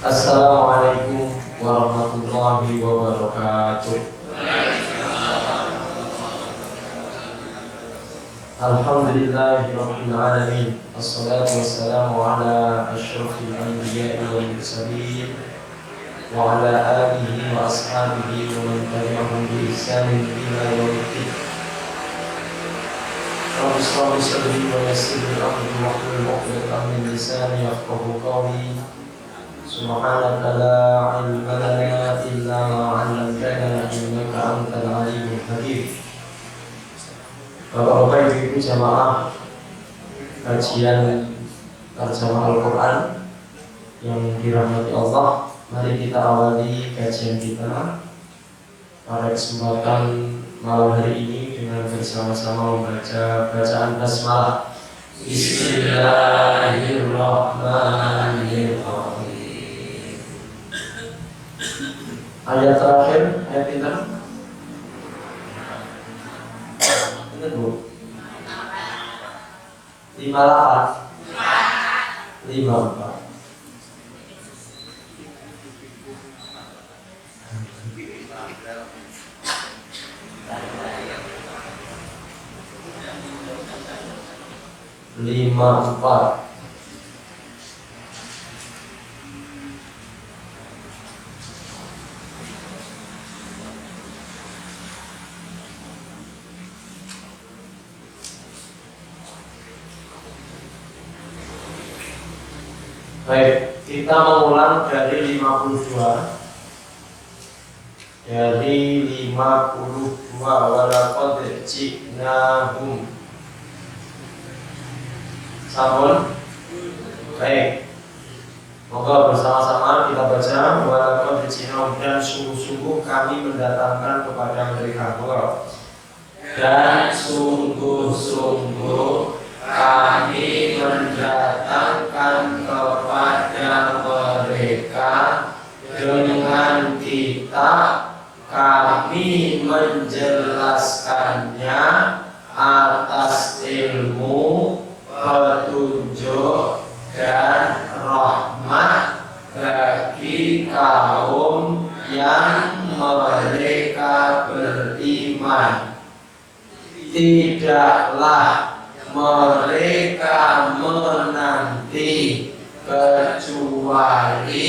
Assalamualaikum warahmatullahi wabarakatuh. Alhamdulillahirabbil alamin. Wassalatu wassalamu ala asyrafil anbiya'i wal mursalin wa ala alihi wa ashabihi wa man tabi'ahum bi ihsanin ila yaumiddin. Rabbi shrah li sadri wa yassir li amri wahlul 'uqdatam min lisani yafqahu qawli. Subhanaka la ilma lana illa ma 'allamtana innaka antal alimul hakim. Bapak-bapak, ibu-ibu jamaah kajian terjemah Al-Quran yang dirahmati Allah, mari kita awali kajian kita pada kesempatan malam hari ini dengan bersama-sama membaca bacaan basmalah. Bismillahirrahmanirrahim. Ayat terakhir, ayat kita Bu 58 54 54. Baik, kita mengulang dari 52. Dari 52 walaqad ji'nahum. Sampun? Baik. Moga bersama-sama kita baca walaqad ji'nahum, dan sungguh-sungguh kami mendatangkan kepada mereka. Dan sungguh-sungguh kami mendatangkan kepada mereka dengan kitab, kami menjelaskannya atas ilmu, petunjuk dan rahmat bagi kaum yang mereka beriman. Tidaklah mereka menanti kecuali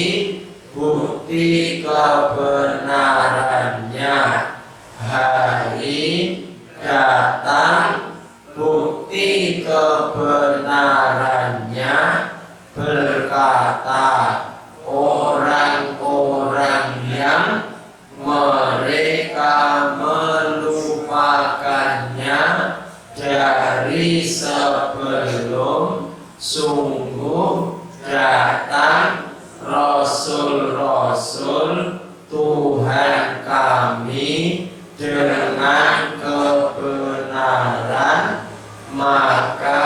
bukti kebenarannya. Hari datang bukti kebenarannya, berkata orang-orang yang mereka melupakannya dari sebelum. Sungguh datang rasul-rasul Tuhan kami dengan kebenaran, maka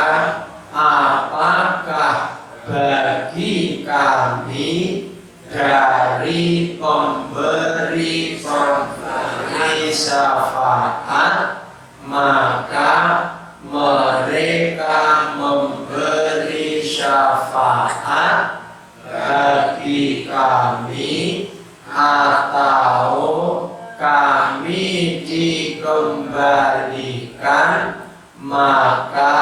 apakah bagi kami dari pemberi syafaat? Maka mereka memberi syafaat bagi kami, atau kami dikembalikan, maka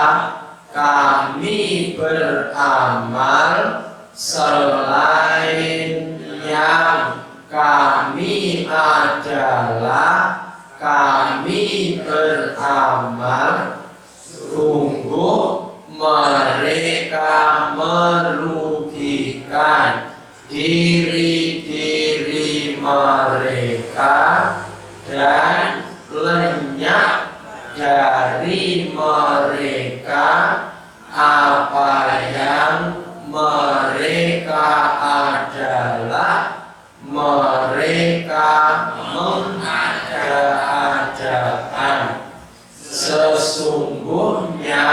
kami beramal selain yang kami adalah kami beramal. Sungguh mereka merugikan diri-diri mereka dan lenyap dari mereka apa yang mereka adalah mereka mengada-adakan. Sesungguhnya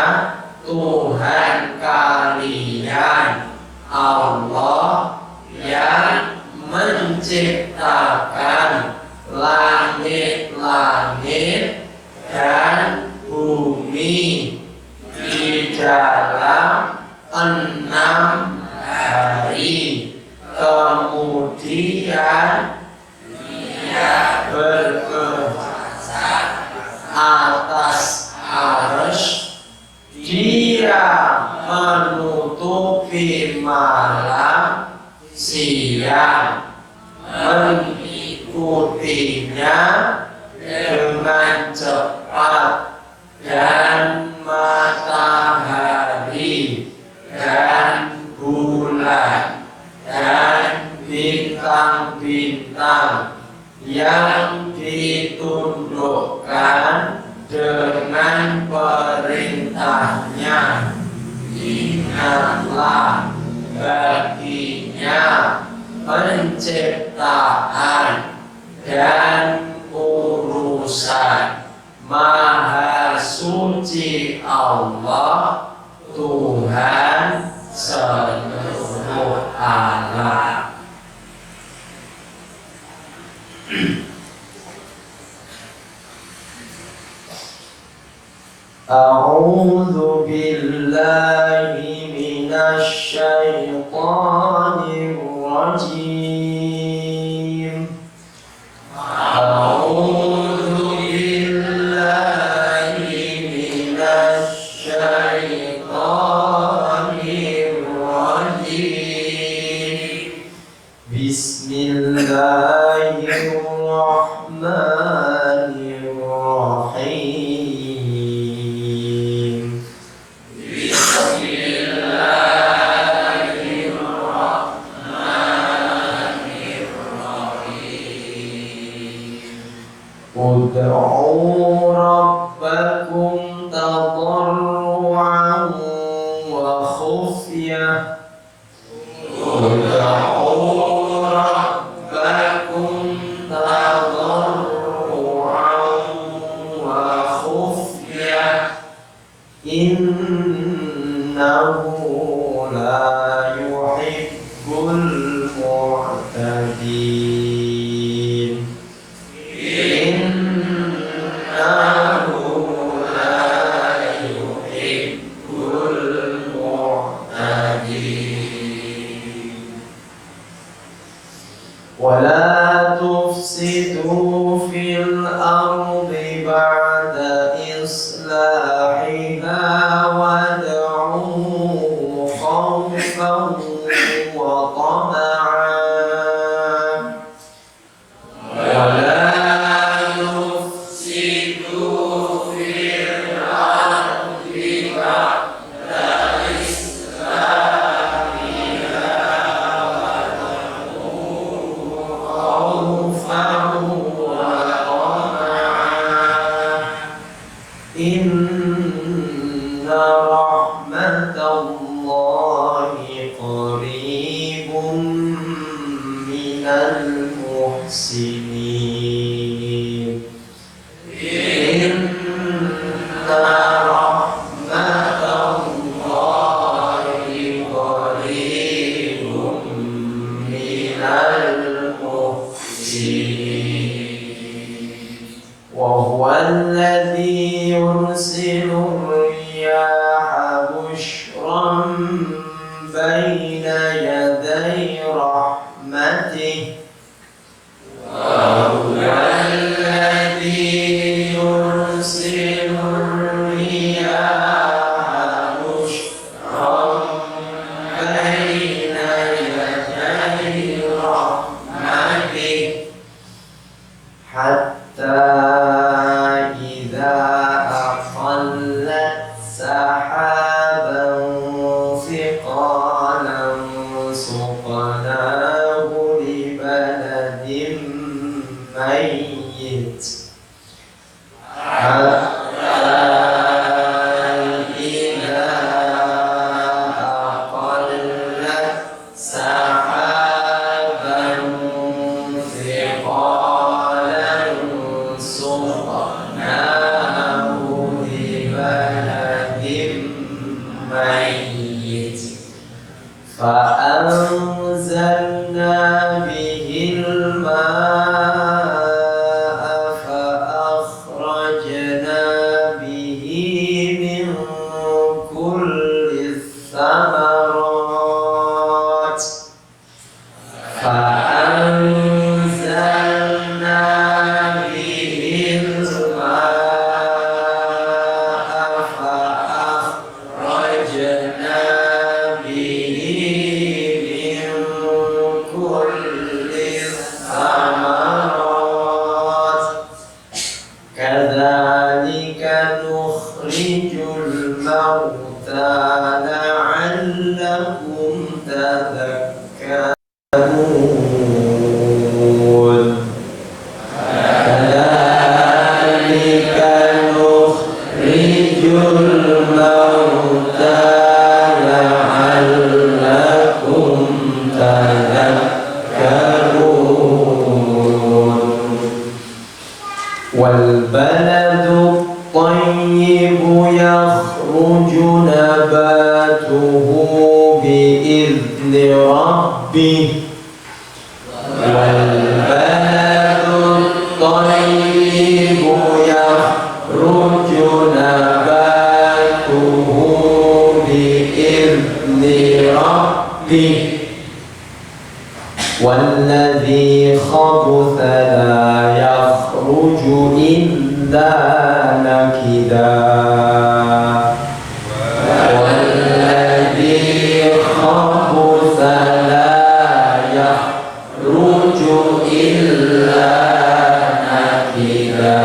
Tuhan kalian Allah yang menciptakan langit-langit dan bumi di dalam 6 hari. kemudian berkuasa atas arsh, dia menutupi malam siang, mengikutinya dengan cepat, dan matahari dan bulan dan bintang-bintang yang ditundukkan dengan perintahnya. Ingatlah baginya penciptaan dan urusan. Maha suci Allah, Tuhan seluruh alam. A'udzu billahi minasy syaithanir rajim. A'udzu billahi minasy syaitanir rajim. Bismillahirrahmanirrahim. Ud'u rabbakum tadarru'an wa khufyah. Ud'u rabbakum tadarru'an wa khufyah. Innahu la yuhibbul mu'tadin. ولا تفسدوا في الأرض بعد إصلاحها وادعوه خوفا وطمعا. ولا تفسدوا في الأرض بعد إصلاحها خوفا وطمعا. إن رحمة الله قريب من المحسنين. إن رحمة الله قريب من المحسنين. وهو الذي يرسل الرياح بشرا بين يدي رحمته. وهو الذي يرسل الرياح بشرا بين يدي رحمته حتى إذا أقلت سحابا ثقالا سقناه لبلد ميت. حتى إذا أقلت سحابا ثقالا سقناه لبلد ميت. فأنزلنا به الماء فأخرجنا والبلد الطيب يخرج نباته بإذن ربه والبلد الطيب يخرج نباته بإذن ربه والذي خبث لا يخرج إلا نكدا والذي خبث لا يخرج إلا نكدا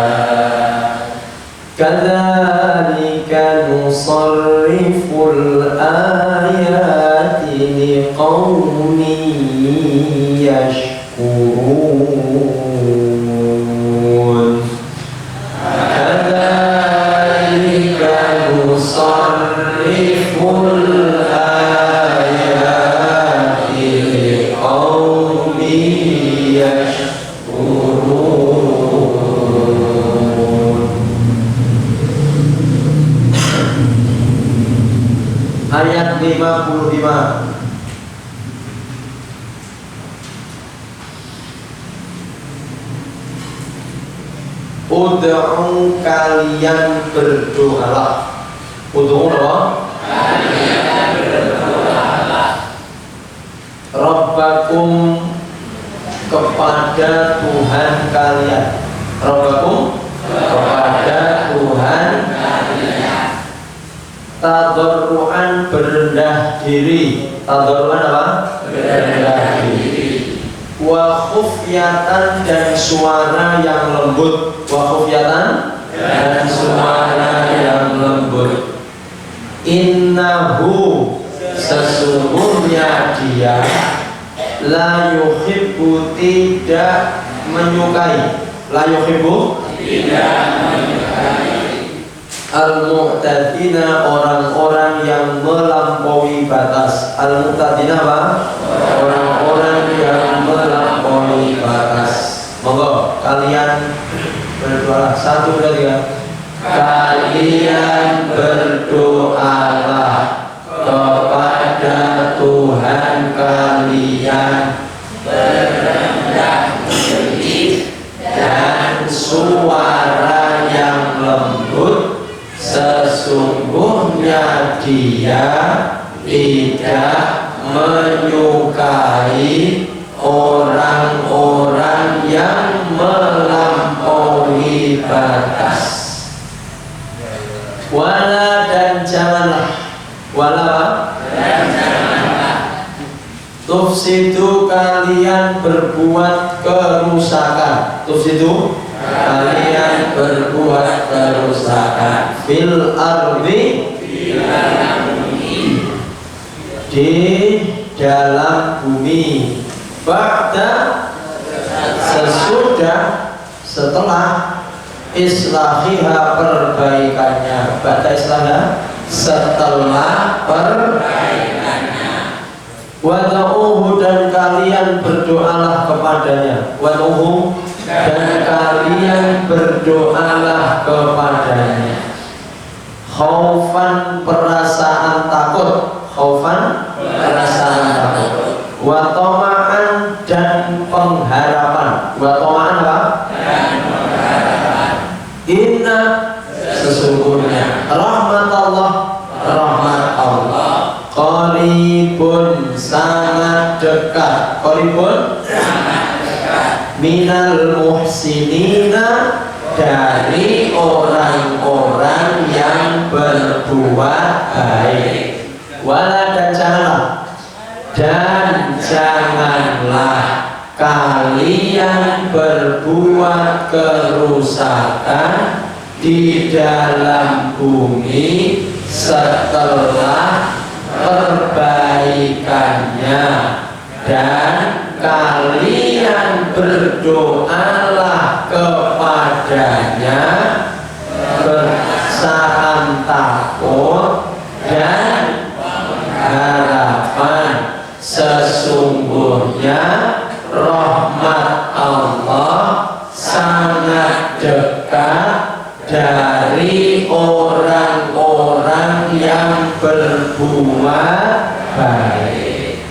كذلك نصرف الآيات لقوم يشكرون كذلك نصرف الآيات لقوم يشكرون. Ayat 55. Ud'u kalian berdoalah. Ud'u apa? Kalian berdoalah. Rabbakum kepada Tuhan kalian. Rabbakum kepada Tuhan kalian. Tadarruan berendah diri. Tadarruan apa? Berendah diri. Wa khufyatan dan suara yang lembut. Wa khufyatan dan suara yang lembut. Innahu sesungguhnya dia la yuhibbu tidak menyukai. La yuhibbu tidak menyukai al-mu'tadina orang-orang yang melampaui batas. Al-mu'tadina apa? Orang-orang yang melampaui batas. Monggo kalian berdoa. 1, 2, 3. Kalian berdoalah kepada Tuhan kalian berendah diri dan suara yang lembut. Sesungguhnya dia tidak menyukai orang-orang yang melampaui batas. Wala dan janganlah. Wala dan janganlah. Tufsidu kalian berbuat kerusakan. Tufsidu kalian berbuat kerusakan fil ardi di dalam bumi. Ba'da setelah islahiha perbaikannya. Ba'da islahiha setelah perbaikannya. Wad'uhu dan kalian berdoalah kepadanya. Wad'uhu dan kalian berdoalah kepadanya. Khaufan perasaan takut. Khaufan perasaan takut. Wa tama'an dan pengharapan. Wa tama'an apa? Dan pengharapan. Inna sesungguhnya rahmat Allah qaribun sangat dekat. Qaribun sangat dekat. Minal muhsinina dari orang-orang yang berbuat baik. Wala dan janganlah kalian berbuat kerusakan di dalam bumi setelah perbaikannya, dan kalian berdoalah kepadanya perasaan takut dan harapan. Sesungguhnya rahmat Allah sangat dekat dari orang-orang yang berbuat baik.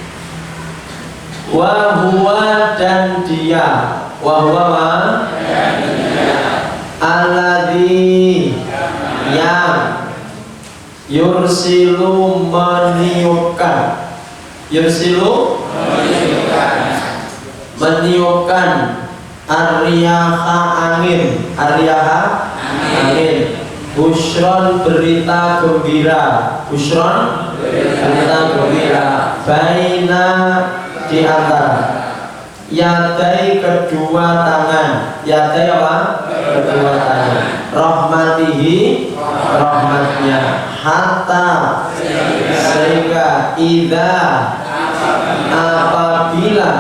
Wahwa dan dia, wahwa alladzi yang yursilu meniupkan, yursilu meniupkan aryaha angin, aryaha angin, busyron berita gembira, busyron berita gembira, baina di antara yadai kedua tangan, yadai apa? Kedua tangan, rahmatihi rahmatnya, hatta sehingga idza apabila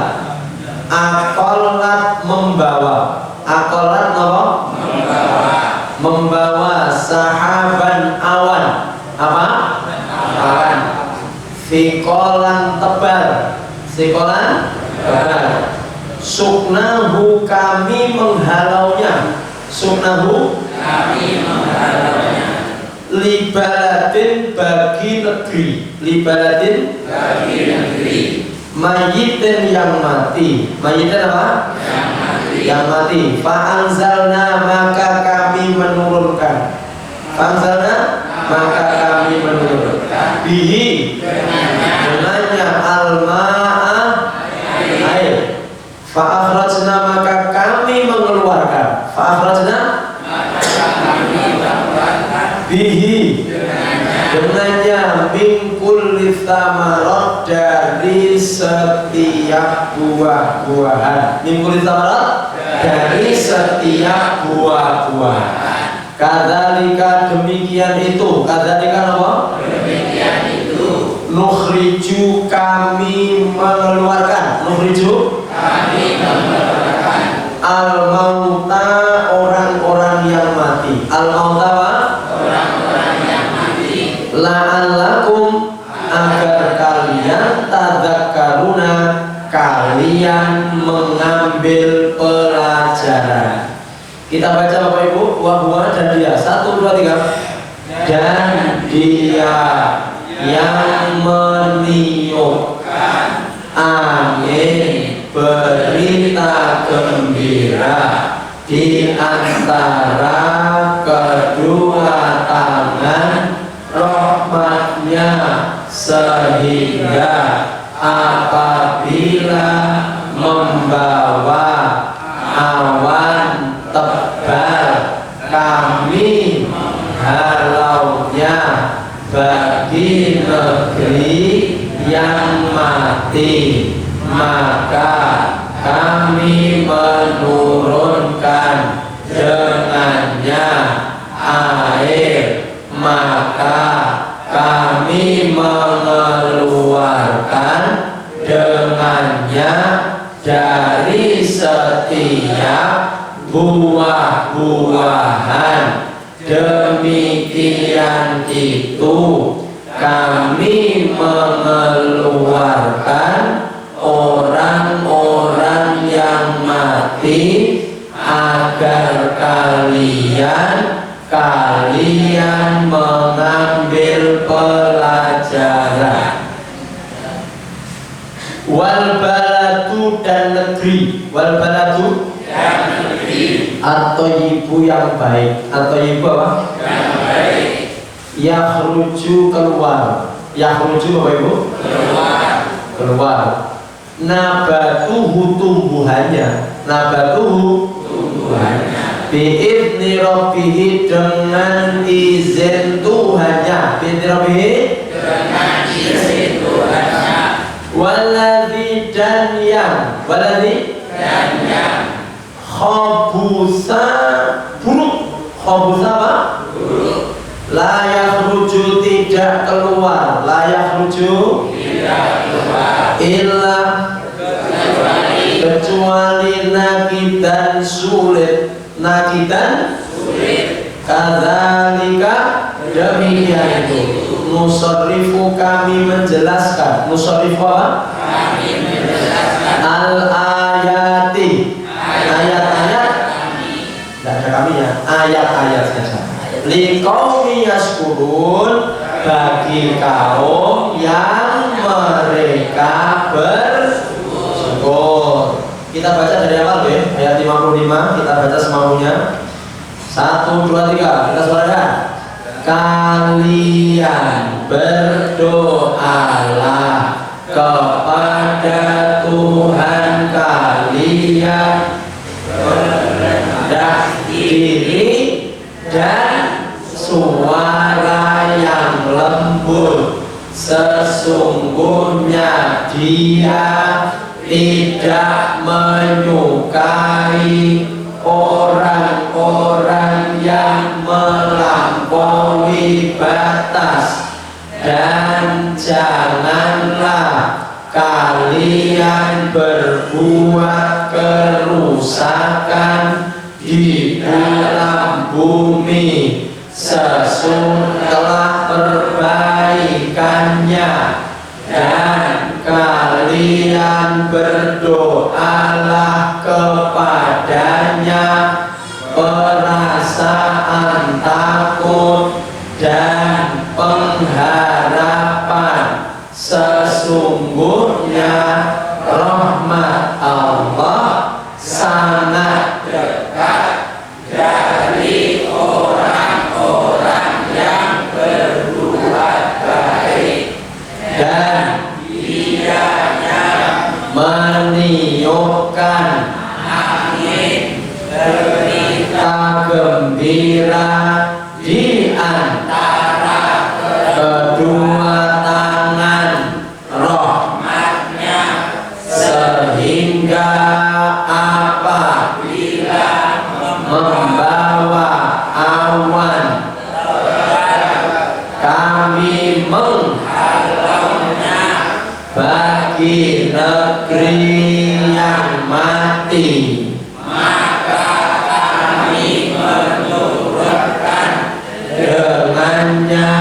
akolat membawa, akolat apa? Membawa sahaban awan, apa? Awan, fikolan tebal, fikolan tebal, suknahu kami menghalaunya, suknahu kami menghalaunya, libaladin bagi negeri, libaladin bagi negeri, mayitin yang mati, mayitin apa? Yang mati. Fa'anzalna maka kami menurunkan, fa'anzalna maka kami menurunkan, bihi dengannya al-ma'a air, fa'akhrajna maka kami mengeluarkan, fa'akhrajna bihi dengannya min kulli thamarat dari setiap buah-buahan, min kulli thamarat dari setiap buah-buahan. Kadzalika demikian itu, kadzalika apa? Demikian itu. Nukhriju kami mengeluarkan, nukhriju kami mengeluarkan al-mauta orang-orang yang mati, al-mauta apa? Orang-orang yang mati. La'allakum agar kalian tadzakkaruna, kalian mengambil pelajaran. Kita baca Bapak Ibu, wahwa dan dia, 1, 2, 3. Dan dia yang meniupkan angin berita gembira di antara kedua tangan rahmatnya, sehingga apabila membawa awan tebal kami halaunya bagi negeri yang mati, maka kami menurunkan dengannya air, maka kami mengeluarkan dengannya dari setiap buah-buahan. Demikian itu kami mengeluarkan orang-orang yang mati agar kalian mengambil pelajaran. Wal baladu dan negeri, wal baladu dan negeri, atau ibu yang baik, atau ibu apa? Yang baik. Yakhruju keluar, yakhruju Bapak Ibu? Keluar. Nabatuhu tumbuhannya, nabatuhu tumbuhannya, bi'idni rabbihi dengan izin Tuhannya, bi'idni rabbihi dengan izin Tuhannya. Waladhi dan yang, waladhi dan yang, khabusa buruk, khabusa apa? Buruk. Layak rujuk tidak keluar, layak rujuk tidak keluar, illa kecuali nakidan sulit, nakidan sulit. Kadzalika demikian itu, nusarrifu kami menjelaskan, nusarrifu apa? Kami menjelaskan al ayati, ayat-ayat, tidak ada kami ya, ayat-ayatnya saja. Liqaumi yashkurun, bagi kaum yang mereka bersyukur. Kita baca dari awal ya, ayat 55, kita baca semaunya. 1, 2, 3, kita suarakan. Kalian berdoalah kepada Tuhan kalian, rendah diri dan suara yang lembut. Sesungguhnya Dia tidak menyukai orang-orang yang melampaui batas. Dan janganlah kalian berbuat kerusakan di dalam bumi sesudah perbaikannya, dan kalian berdoalah kepadanya perasaan takut dan pengharapan. Sesungguhnya rahmat Allah sangat dekat dari orang-orang yang berbuat baik, dan Dianya meniupkan angin berita gembira di antara kedua tangan rahmatnya, sehingga apabila membawa awan kami menghalaunya bagi negeri yang mati, maka kami menurunkan dengannya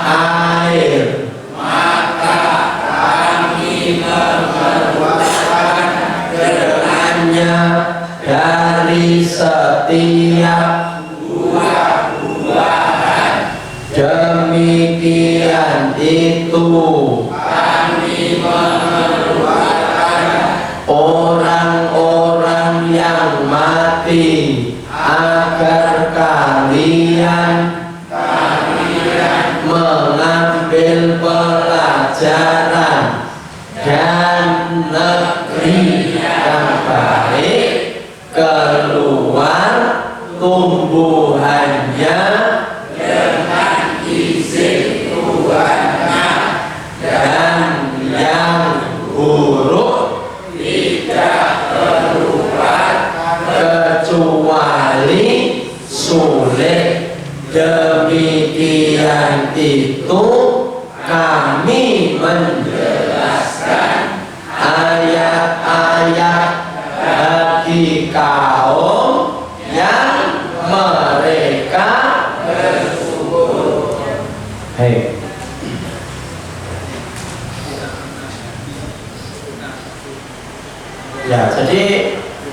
air, maka kami mengeluarkan dengannya dari setiap buah-buahan. Demikian itu kami mengeluarkan orang-orang yang mati, agar kalian mengambil pelajaran, dan negeri yang baik keluar tumbuhannya dengan izin Tuhannya, dan yang buruk tidak keluar kecuali sulit. Demikian itu kami menjelaskan ayat-ayat bagi kaum yang mereka bersyukur. Hei. Ya, jadi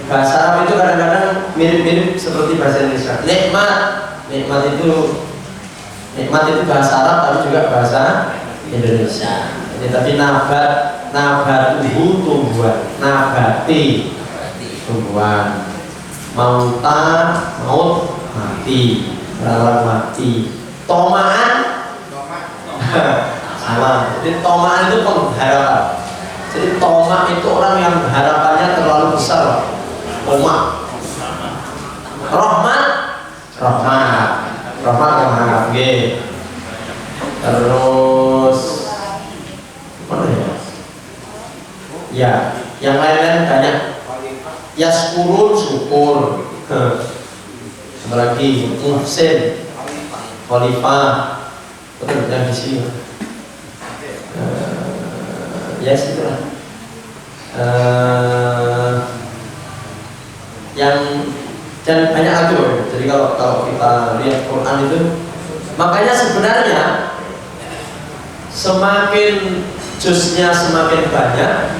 bahasa Arab itu kadang-kadang mirip-mirip seperti bahasa Indonesia. Nikmat itu bahasa Arab, tapi juga bahasa Indonesia. Jadi tapi nabatuhu tumbuhan, nabati tumbuhan, mauta maut mati, orang mati. Tomaan sama. Jadi tomaan itu pengharapan. Jadi tomak itu orang yang harapannya terlalu besar. Tomak. Rahmat mengharap G. Terus mana ya? Ya, yang lain-lain banyak. Yaskurun syukur. Apa lagi? Muhsin, Khalifah. Betul yang di sini. Ya sudah. Yang dan banyak lagi. Jadi kalau kita lihat Quran itu, makanya sebenarnya semakin juznya semakin banyak,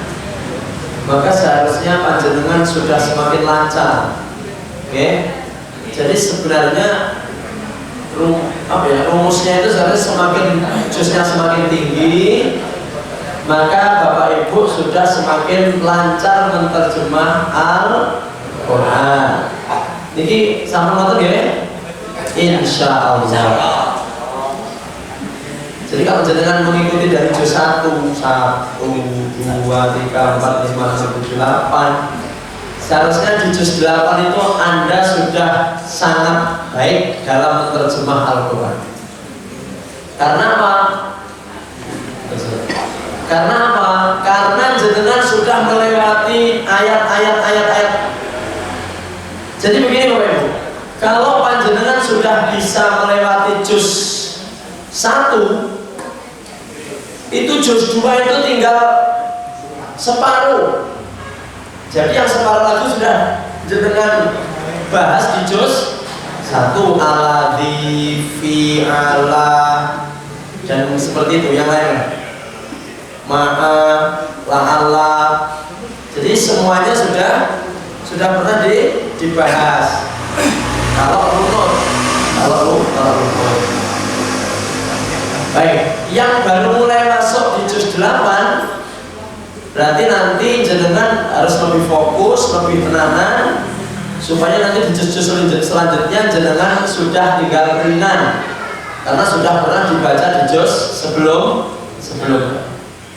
maka seharusnya panjenengan sudah semakin lancar. Oke? Jadi sebenarnya rumusnya itu sebenarnya semakin jusnya semakin tinggi, maka Bapak Ibu sudah semakin lancar menerjemah Al-Quran. Niki sama ngoten ya? Insya Allah. Jadi kalau jenengan mengikuti dari juz 1, 2, 3, 4, 5, 6, 7, 8, seharusnya di juz 8 itu Anda sudah sangat baik dalam menerjemah Al-Quran. Karena apa? Karena jenengan sudah melewati ayat. Jadi begini Bapak Ibu, kalau panjenengan sudah bisa melewati juz 1, itu juz 2 itu tinggal separuh. Jadi yang separuh lagi sudah jenengan bahas di juz 1, aladzi, fi'ala, dan seperti itu yang lain. Ma'a, la'alla. Jadi semuanya sudah pernah dibahas. Kalau runut. Baik, yang baru mulai masuk di juz 8, berarti nanti jenengan harus lebih fokus, lebih tenanan, supaya nanti di juz-juz selanjutnya jenengan sudah tinggal ringan, karena sudah pernah dibaca di juz sebelumnya.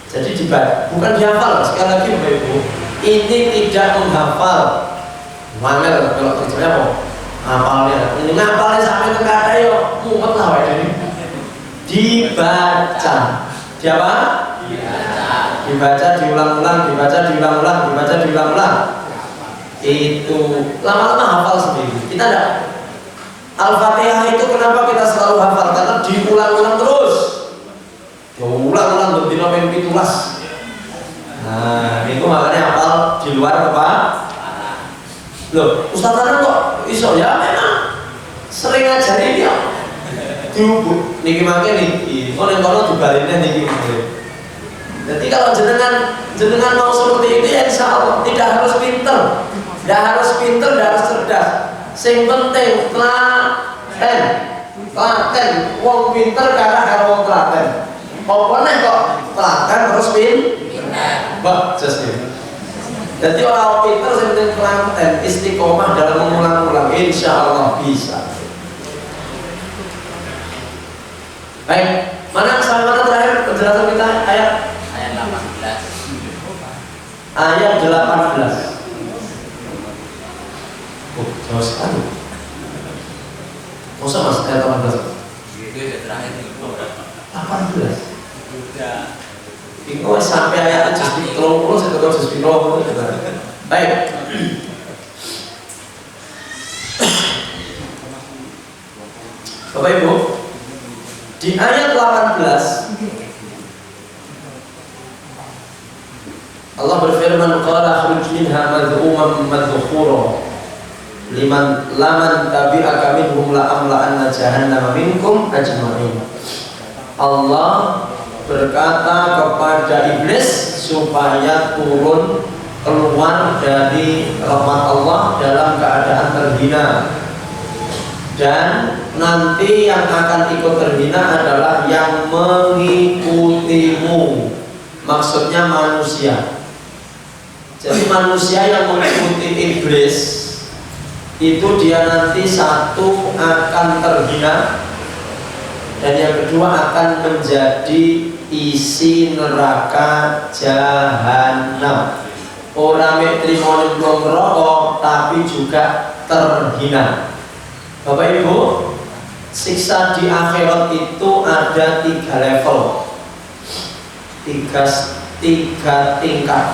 Jadi dibaca, bukan dihafal. Sekali lagi Bapak Ibu, ini tidak menghafal. Mangel kalau terjemahnya apa? Hafalnya. Ini ngapalnya sampai ke kata yo, mumet lah ini. Dibaca. Siapa? Dibaca diulang-ulang. Itu lama-lama hafal sendiri. Kita tidak. Al-Fatihah itu kenapa kita selalu hafal? Karena diulang-ulang terus. Diulang-ulang berdino ping 17. Nah, itu makanya hafal di luar apa? Loh, Ustaz Tanan kok iso ya? Memang sering ngajarin dia. Diubuk, niki mangke niki. Oh ning kono dibaline niki. Jadi kalau jenengan mau seperti itu ya insya Allah tidak harus pinter, tidak harus cerdas. Sing penting telaten. Wong pinter kalah karo wong telaten. Pokoknya kok telaten terus pinter. Mbak, just ini. Jadi orang pinter sing penting telaten, istiqomah dalam mengulang-ulang, insya Allah bisa. Baik, mana terakhir penjelasan kita ayat 18. Ayat 18. Oh, jauh sekali. Masa mas ayat 18? Itu terakhir itu 18. Itu sampai ayat juz 30 saya tahu juz 30 juga. Baik. Bapak Ibu, di ayat 18 Allah berfirman, qala khruj minha madhuman madhkhura liman laman tabi'aka minhum la amla'anna jahannama minkum ajma'in. Allah berkata kepada iblis supaya turun keluar dari rahmat Allah dalam keadaan terhina, dan nanti yang akan ikut terhina adalah yang mengikutimu, maksudnya manusia. Jadi manusia yang mengikuti iblis itu dia nanti satu akan terhina, dan yang kedua akan menjadi isi neraka jahanam. Orang yang terima nyemplung rokok tapi juga terhina. Bapak Ibu, siksa di akhirat itu ada 3 level, 3 tingkat.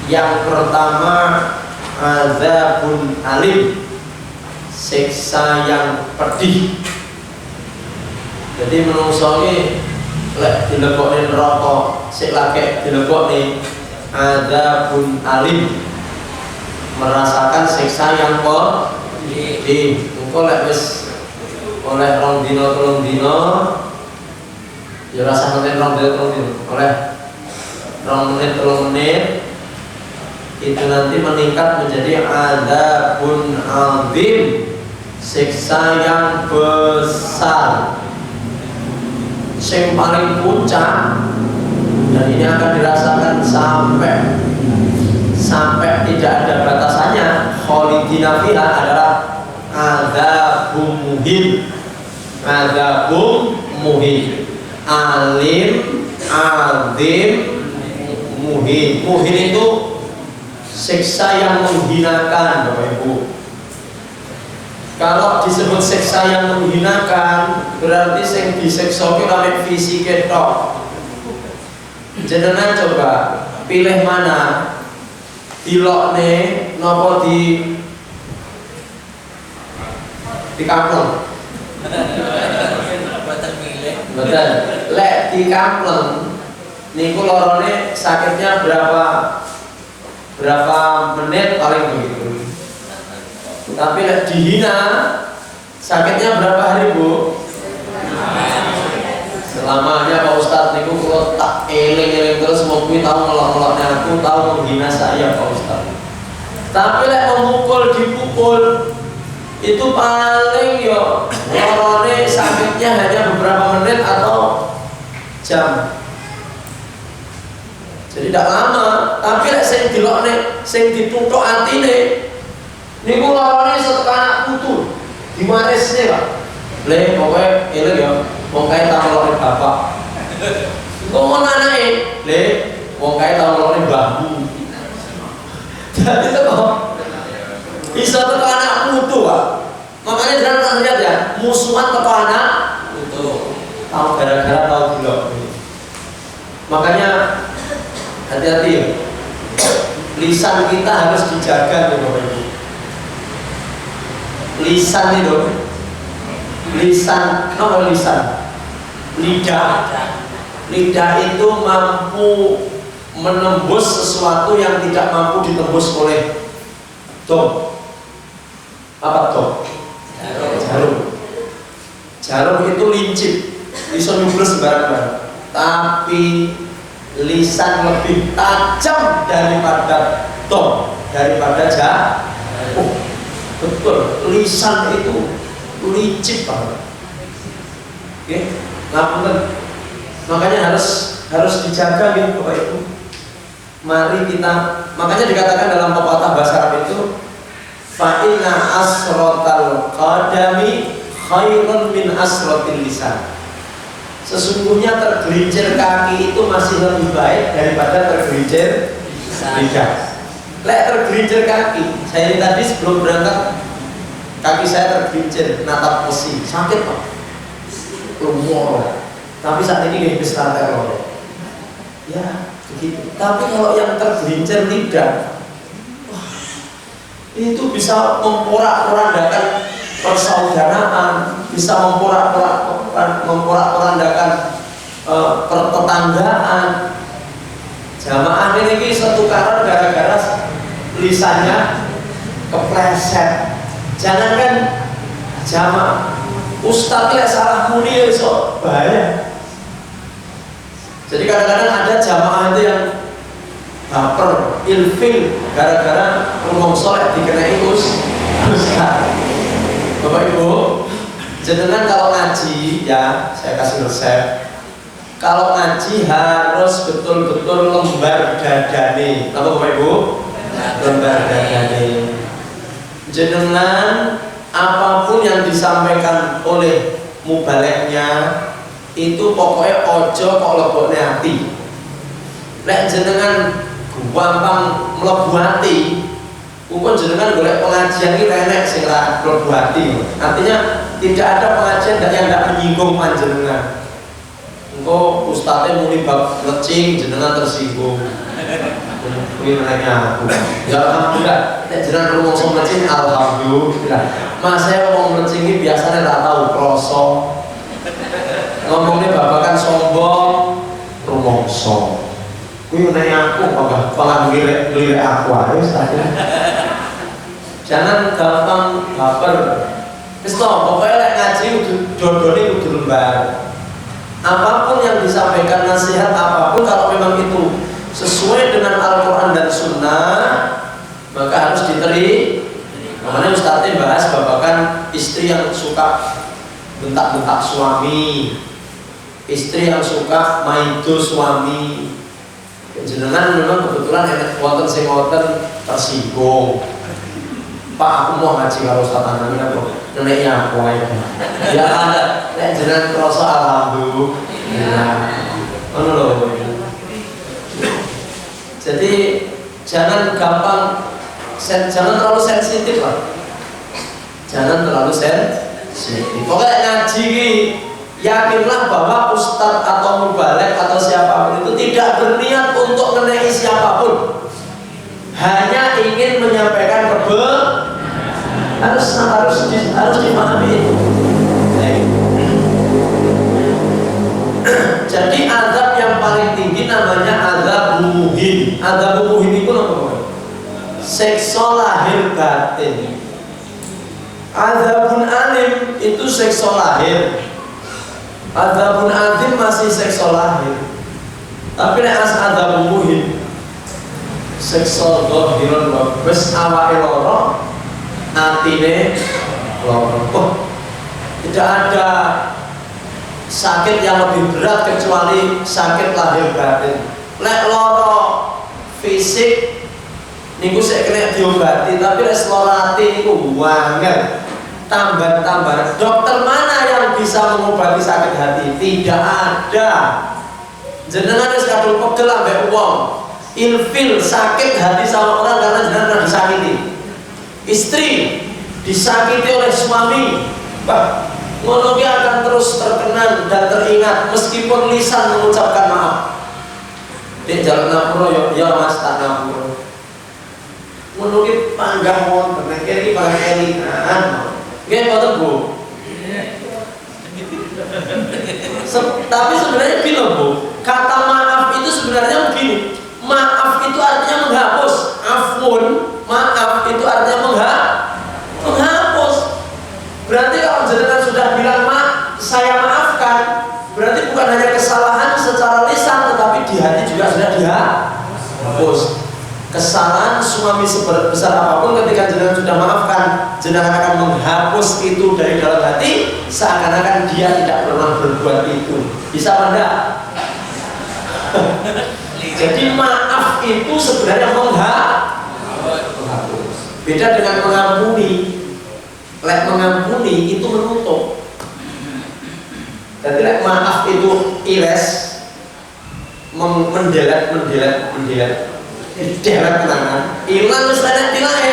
Yang pertama azabun alim, siksa yang pedih. Jadi menungso ini lek dilebokne neraka, sik lagi dilebokne azabun alim, merasakan siksa yang pedih. Engko lek wis oleh 2 dina 3 dina ya rasa ngene 2 dina 3 dina, oleh 2 menit 3 menit itu nanti meningkat menjadi adzabun azim, siksa yang besar, yang paling puncak, dan ini akan dirasakan sampai tidak ada batasannya. Khalidina fiha adalah adzabun muhin, adzabun muhin, alim, azim, muhin. Muhin itu siksa yang menghinakan, Bapak Ibu. Kalau disebut siksa yang menghinakan, berarti sing disiksa ki ora fisike tok. Jenengan coba pilih mana, dilokne napa di kampung. Betul. Lek di kampung niku lorone sakitnya berapa menit paling begitu. Tapi lek dihina sakitnya berapa hari, Bu? Selamanya Pak Ustadz niku kalau tak eling-eling terus mau kuwi tahu ngelok-ngeloknya aku, tahu menghina saya Pak Ustadz. Tapi lek memukul dipukul itu paling yo lorone sakitnya hanya beberapa menit atau jam. Jadi tidak lama. Tapi lek sing dilokne, sing dituthuk atine niku lorone setekan anak putu dimarisne, Pak. Le pokoke eling yo, wong kae tak ngelokne bapak. Ngomong anake, le wong kae tak ngelokne mbahmu. Jadi itu kok bisa teko anak putu, Pak. Makanya jangan tak lihat ya, musuhan teko anak putu. Tahu gara-gara tahu dilok. Makanya hati-hati ya. Lisan kita harus dijaga nih Bapak Ibu. Lisan itu, lisan, apa lisan? Lidah itu mampu menembus sesuatu yang tidak mampu ditembus oleh dom. Apa dom? Jarum itu lincip, bisa nyubrus sembarangan. Tapi lisan lebih tajam daripada dom, daripada jarum. Betul, lisan itu licik banget. Oke, ngapunten. Makanya harus dijaga gitu Bapak Ibu. Mari kita, makanya dikatakan dalam pepatah bahasa Arab itu, fa inna asrotal qadami khairun min asrotil lisan. Sesungguhnya tergelincir kaki itu masih lebih baik daripada tergelincir lidah. Lek tergelincir kaki, saya ini tadi sebelum berangkat kaki saya tergelincir, natap besi, sakit Pak, lumur. Tapi saat ini habis rantai lor. Ya begitu. Tapi kalau yang tergelincir lidah, itu bisa memporak-porandakan persaudaraan, bisa memporak-porandakan pertetanggaan. Jamaah ini setukaran gara-gara lisannya kepleset. Jangankan jamaah, ustadznya salah muni so bahaya. Jadi kadang-kadang ada jamaah itu yang baper, ilfil gara-gara ngomong soleh dikenai ustadz. Bapak Ibu, jenengan kalau ngaji ya, saya kasih resep. Kalau ngaji harus betul-betul lembar dadane. Apa Bapak Ibu? Lembar dadane. Jenengan apapun yang disampaikan oleh mubaleknya itu pokoknya ojo kok lebokne hati. Lek jenengan gampang mlebu hati, ukun jenengan golek pengajian iki renek sing ra mlebu hati. Artinya tidak ada pengajian yang tidak menyinggung panjenengan. Engko ustadznya muni bab lecing jenengan tersinggung. Kuwi nanya aku. Ya alhamdulillah, nek jenengan rumangsa lecing alhamdulillah. Mas saya ngomong lecing iki biasanya enggak tahu kroso. Ngomongnya babakan sombong, rumangsa. Kuwi nanya aku kok ngelirek aku ae saja. Jangan gampang baper. Wis to, pokoke lek ngaji dodone kudu lembar. Apapun yang disampaikan nasihat apapun kalau memang itu sesuai dengan Al-Quran dan Sunnah, maka harus diteri. Makanya Ustadznya bahas babakan istri yang suka bentak-bentak suami, istri yang suka maido suami. Jenengan memang kebetulan enak wonten sing wonten tersinggung. Pak, aku mau ngaji kalau Ustaz Anami apa? Nenek aku ae. Ya ada, nek jenengan krasa alhamdulillah. Ngono lho. Jadi jangan gampang, jangan terlalu sensitif lah. Jangan terlalu sensitif. Pokoknya ngaji ini, yakinlah bahwa ustadz atau mubalek atau siapapun itu tidak berniat untuk mengenai siapapun, hanya ingin menyampaikan harus dipahami itu. Jadi azab yang paling tinggi namanya azab muhin. Azab muhin itu apa? Seksual lahir batin. Azabun alim itu seksual lahir. Azabun azim masih seksual lahir. Tapi nek azabun muhin seksual dohiron wabes awake loro atine loro. Tidak ada sakit yang lebih berat kecuali sakit lahir batin. Lek loro fisik niku sik kena diobati, tapi lek loro ati niku wangen. Tambah-tambah. Dokter mana yang bisa mengobati sakit hati? Tidak ada. Jenengan wis kadung pegel ambek wong. Ilfil sakit hati sama orang karena jenengan pernah disakiti. Istri disakiti oleh suami. Bah, ngono ki akan terus terkenang dan teringat meskipun lisan mengucapkan maaf. Dek jalan ngapura ya Mas tak ngapura. Ngono ki panggah wonten nek iki paling elingan. Nggih mboten Bu. Tapi sebenarnya gini loh Bu, kata maaf itu sebenarnya begini. Maaf itu artinya menghapus. Afun, maaf itu artinya menghapus. Berarti kalau jenengan sudah bilang saya maafkan, berarti bukan hanya kesalahan secara lisan, tetapi di hati juga sudah dihapus. Kesalahan suami sebesar apapun ketika jenengan sudah maafkan, jenengan akan menghapus itu dari dalam hati, seakan-akan dia tidak pernah berbuat itu. Bisa apa enggak? Jadi maaf itu sebenarnya menghapus. Beda dengan mengampuni. Lek mengampuni itu menutup. Jadi lek maaf itu iles, mendelet kenangan, hilang wis enak dilae.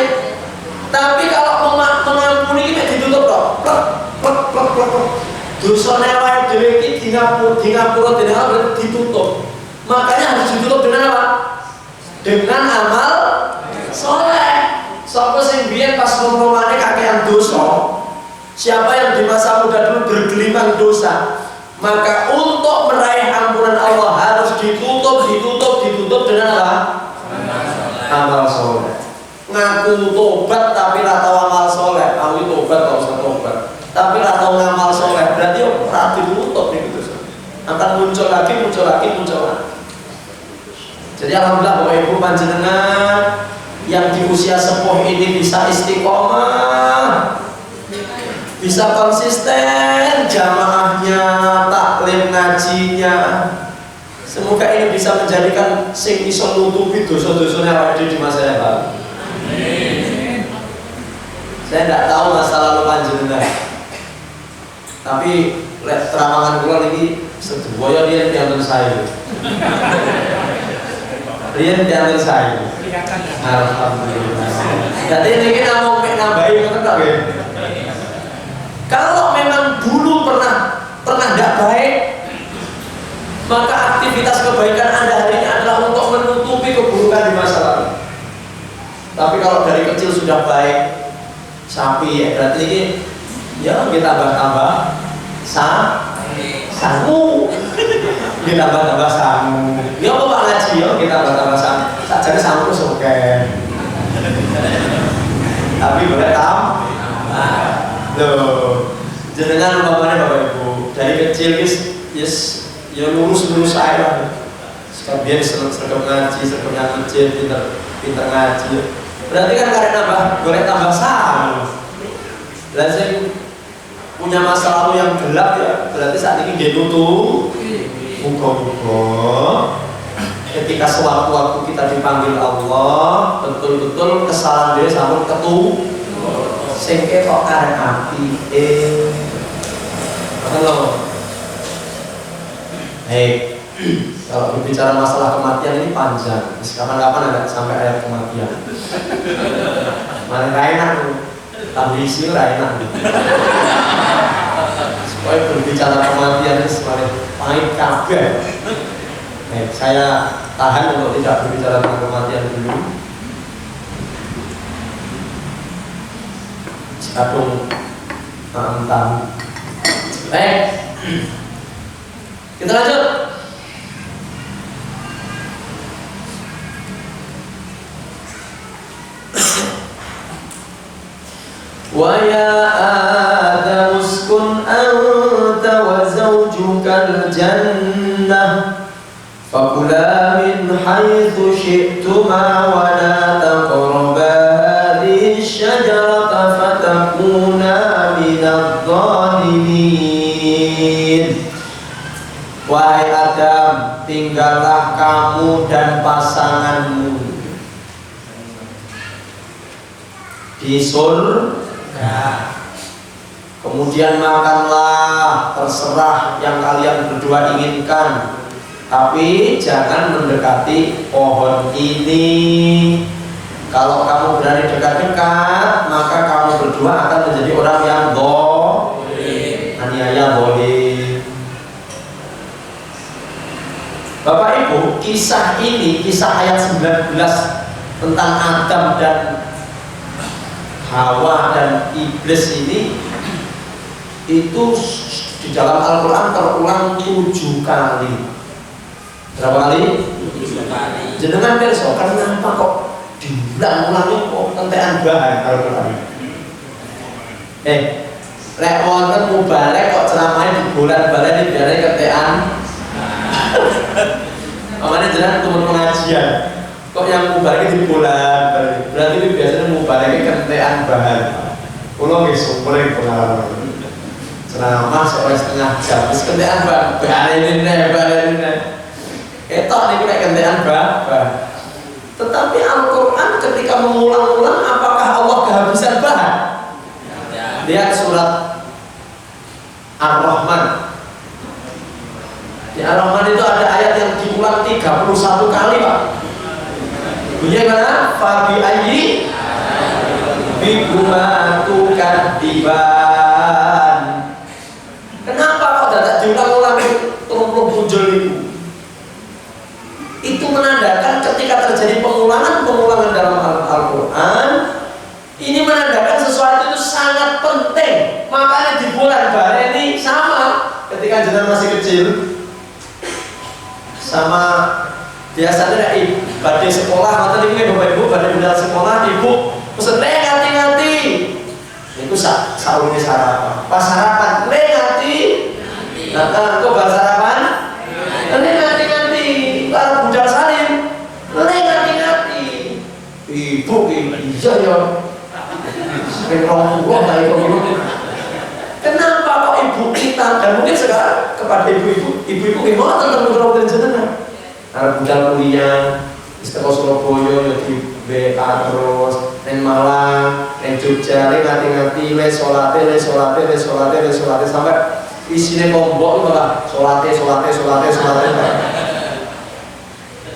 Tapi kalau mengampuni ini ditutup kok. Plek. Dosane awake dhewe iki dingapura dening Allah ditutup. Makanya harus ditutup dengan apa? Dengan amal soleh. Sapa sing biyen pas ngomongane kakean dosa, siapa yang di masa muda dulu bergelimang dosa, maka untuk meraih ampunan Allah harus ditutup dengan apa? Amal soleh. Ngaku tobat tapi ora tau amal soleh. Aku tobat kok usah tobat. Tapi ora tau ngamal soleh, berarti ora ditutup gitu. Akan muncul lagi. Jadi alhamdulillah Bapak Ibu panjenengan yang di usia sepuh ini bisa istiqomah, bisa konsisten jamaahnya, taklim ngajinya. Semoga ini bisa menjadikan sing iso nutupi dosa-dosanya awake dhewe di masa yang lalu. Saya tidak tahu masa lalu panjenengan, tapi terawangan kula niki sedaya riyen dianten saya. Riyen dianten saya. Alhamdulillah. Jadi ini namung nambahi ngoten tok nggih. Kalau memang dulu pernah tidak baik, maka aktivitas kebaikan Anda hari ini adalah untuk menutupi keburukan di masa lalu. Tapi kalau dari kecil sudah baik, sapi ya berarti ini ya kita tambah sangu, kita tambah sangu. Ya apa Pak ngaji ya kita tambah sangu. Sajane sangu wis oke. Tapi boleh loh, jenengan umpamanya Bapak Ibu dari kecil yes ya lurus saya. Sekalian sergap ngaji, sergap ngaji, pinter ngaji. Berarti kan karek nambah golek tambah saham. Lah sing punya masa lalu yang gelap ya, berarti saat ini dia nutup. Muga-muga ketika sewaktu-waktu kita dipanggil Allah, betul-betul kesalahan dia sampun ketu. Sing kok karek api Halo. Hei, kalau berbicara masalah kematian ini panjang. Kapan-kapan ada sampai ayat kematian. Mana enak tuh, ambisi enak. Supaya berbicara kematian ini semakin pahit kabeh. Saya tahan untuk tidak berbicara tentang kematian dulu. Kadung tahan. Baik, kita lanjut. Wa ya Adam uskun anta wa zawjukal jannah fakula min haitsu syi'tuma wa la taqraba hadhihi asy-syajarata fatakuna minadh-dhalimin. Wahai Adam, tinggallah kamu dan pasanganmu di surga. Kemudian makanlah terserah yang kalian berdua inginkan, tapi jangan mendekati pohon ini. Kalau kamu berani dekat-dekat, maka kamu berdua akan menjadi orang yang aniaya boleh. Bapak Ibu, kisah ini, kisah ayat 19 tentang Adam dan Hawa dan iblis ini, itu di dalam Al-Quran terulang 7 kali. Berapa kali? 7 kali. Jenengan perso, kenapa kok diulang-ulangnya kok tentean bahan Al-Quran? Lek wonten mubalek kok ceramahnya dibolan-baleni biar ketean. Makanya jenengan teman pengajian. Kok yang mubalek dibolan-baleni? Berarti ini biasanya mubaleknya ketean bahan. Kulo nggih sumber pengalaman. Ceramah seorang setengah jam, terus kentean bahan ini. Ketok niku nek kentean bahan. Tetapi Al-Quran ketika mengulang-ulang, apakah Allah kehabisan bahan? Lihat surat Ar-Rahman. Di Ar-Rahman itu ada ayat yang diulang 31 kali, Pak. Bunyinya mana? Fabi ayyi bikuma tukadziban. Kenapa kok tidak diulang-ulang terus muncul itu? Itu menandakan ketika terjadi pengulangan dalam Al-Quran, ini menandakan sesuatu itu sangat penting. Makanya di bulan Bareni sama ketika jenengan masih kecil, sama biasanya badai sekolah, atau ini bapak ibu badai bendal sekolah, ibu pesen ngati-ngati. Itu sahurnya sarapan. Pas sarapan ngati. Nah, kok bahas sarapan? Ngati-ngati. Kalau budal salim, ngati-ngati. Ibu iya ya. Memang gua baik dulu. Kenapa kok ibu kita dan mungkin sekarang kepada ibu-ibu gimana tentang mudah-mudahan jenengan? Karena budal kuliah, istiqomah Surabaya ya di BK terus, neng Malang, neng Jogja, ngati-ngati, les solate sampai isinya kombok malah solate.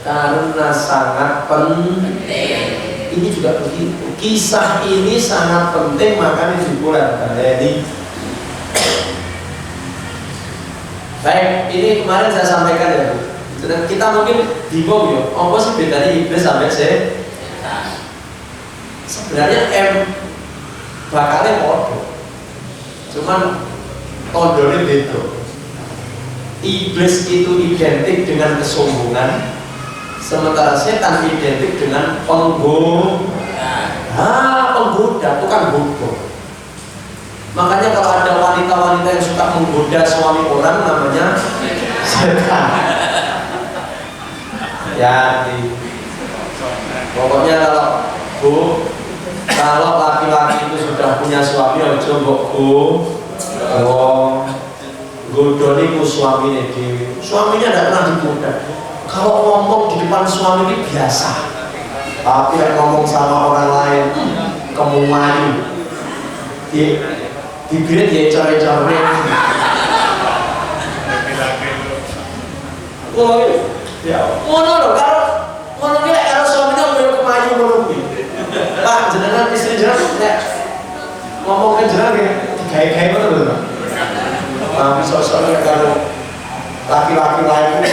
Karena sangat penting. Ini juga begitu. Kisah ini sangat penting, makanya dibulan ini. Baik, ini kemarin saya sampaikan ya, Bu. Kita mungkin bingung ya, apa sih bedanya iblis sampai setan? Sebenarnya bakalnya podo, cuman tondolnya beda. Iblis itu identik dengan kesombongan, sementara setan identik dengan penggoda. Penggoda, bukan bodoh. Makanya kalau ada wanita-wanita yang suka menggoda suami orang, namanya setan. Ya, pokoknya kalau Bu, kalau laki-laki itu sudah punya suami aja mbok godoni ku suamine dhewe. Suaminya tidak pernah digoda. Kalau ngomong di depan suami ini biasa. Tapi yang ngomong sama orang lain kemuayu. Bibirnya dia core-core. Oh, ya. Ngono lho, kalau suaminya mau kemayu ngono kuwi. Pak, jenengan istri jenengan nek ngomong ke jenengan digawe-gawe ngono lho. Tapi sosok kalau laki-laki lain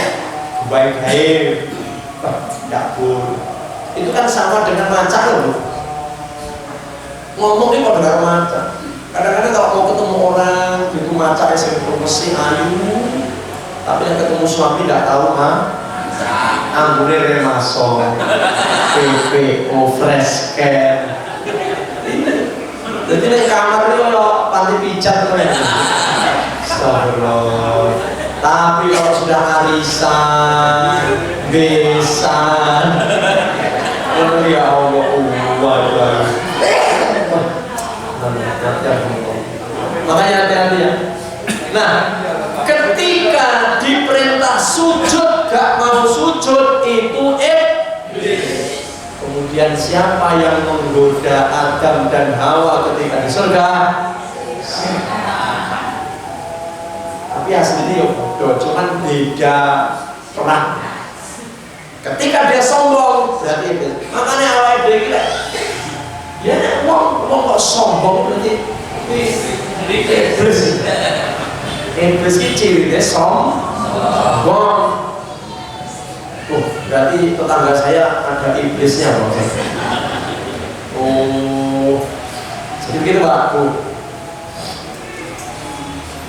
baik-baik, tidak boleh. Itu kan sama dengan macan loh. Ngomong ini kok dengan macan. Kadang-kadang kalau mau ketemu orang, itu macan yang mesti ayu. Tapi yang ketemu suami tidak tahu anggurnya remason, PPO, fresh care. Jadi di kamar ini kalau panti pijat tuh ya. Astagfirullah. Tapi kalau sudah arisan, besan, ya Allah, makanya hati-hati ya. Nah, ketika diperintah sujud gak mau sujud itu iblis. Kemudian siapa yang menggoda Adam dan Hawa ketika di surga? Tapi aslinya ya bodoh, cuman beda peran. Ketika dia sombong berarti iblis. Makanya awal dia gila. Ya uang kok sombong berarti iblis. Iblis ini cirinya sombong. Berarti tetangga saya ada iblisnya Bang. Jadi begitu Pak Bu.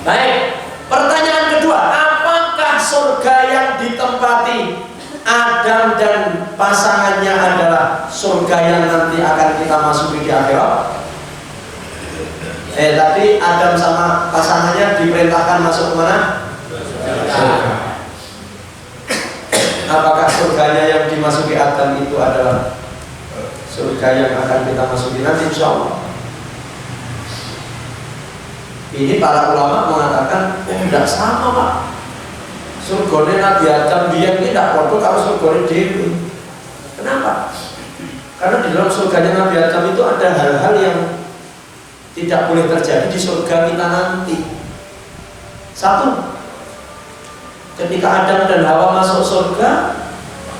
Baik. Pertanyaan kedua, apakah surga yang ditempati Adam dan pasangannya adalah surga yang nanti akan kita masuki di akhirat? Tadi Adam sama pasangannya diperintahkan masuk ke mana? Surga. Apakah surganya yang dimasuki Adam itu adalah surga yang akan kita masuki nanti insya Allah? Ini para ulama mengatakan tidak sama Pak. Surganya Nabi Adam dia ini tidak bodoh kalau surganya Dewi. Kenapa? Karena di dalam surganya Nabi Adam itu ada hal-hal yang tidak boleh terjadi di surga kita nanti. Satu, ketika Adam dan Hawa masuk surga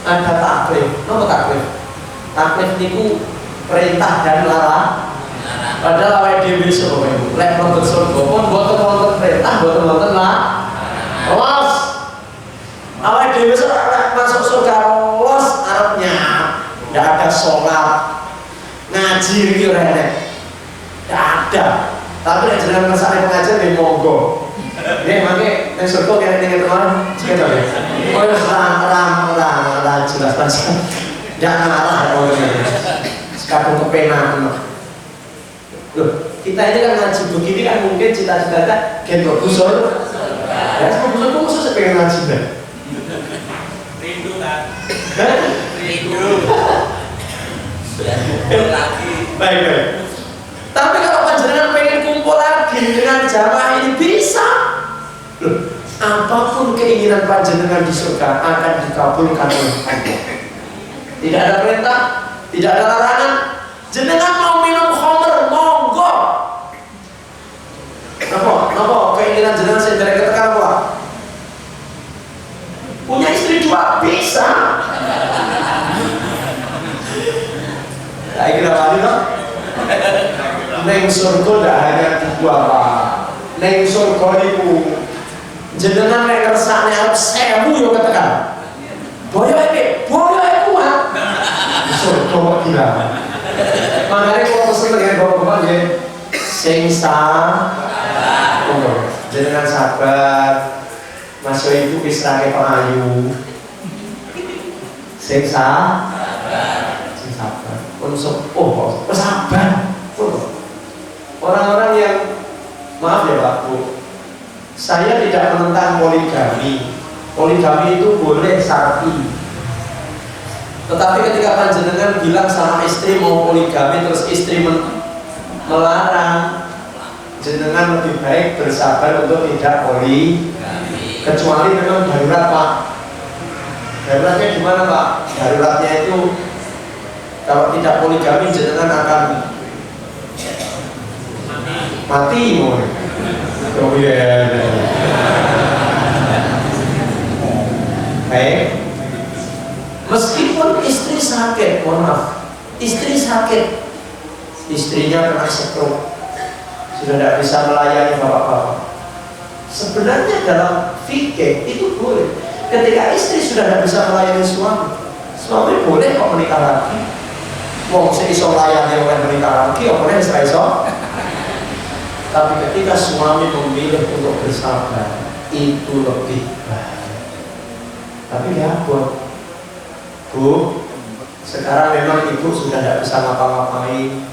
ada taklif. Apa taklif? Taklif itu perintah dan larang. Padahal awal dhewe besok lek nonton surga pun boten wonten perintah, boten wonten los. Awal dhewe besok masuk surga los arepnya ndak ada sholat, ngaji iki ora enek. Ndak ada. Tapi nek jenengan ngersane pengajian nggih monggo. Nggih mangke nek surga kene ning teman sekedar ya. Oh ora jelas banget. Ndak ngarah kok ngene. Kadung kepenak. Loh, kita ini kan ngaji begini kan mungkin cita-cita gen busur. Ya, sama busur kok khusus pengen ngaji deh. Rindu kan? Rindu. Lagi. Baik. Tapi kalau panjenengan pengen kumpul lagi dengan jamaah ini bisa. Loh, apapun keinginan panjenengan di surga akan dikabulkan oleh Allah. Tidak ada perintah, tidak ada larangan. Jenengan mau minum khamr, monggo. Napa keinginan jenengan saya dari ketekan apa? Punya istri dua bisa. Saya kira wali no. Neng surga tidak hanya dua Pak. Neng surga itu jenengan nek kersane arep 1000 yo ketekan. Boyo iki kuat. Surga kok gila. Makanya kalau pesen dengan bapak-bapak ya sing sabar, jangan sabar. Mas Ibu istilahnya pengayu, sing sabar, unsur sabar. Orang-orang yang maaf ya Pak Bu, saya tidak menentang poligami. Poligami itu boleh syar'i. Tetapi ketika panjenengan bilang sama istri mau poligami, terus istri melarang, jenengan lebih baik bersabar untuk tidak poligami, kecuali memang darurat Pak. Daruratnya gimana Pak? Daruratnya itu kalau tidak poligami jenengan akan mati. Oh iya. Baik. Meskipun istri sakit, mohon maaf, istri sakit, istrinya kena stroke, sudah tidak bisa melayani bapak-bapak. Sebenarnya dalam fikih itu boleh. Ketika istri sudah tidak bisa melayani suami boleh kok menikah lagi. Wong seiso melayani oleh menikah lagi, boleh seiso. Tapi ketika suami memilih untuk bersabar, itu lebih baik. Tapi ya Bu, sekarang memang ibu sudah tidak bisa ngapa-ngapain,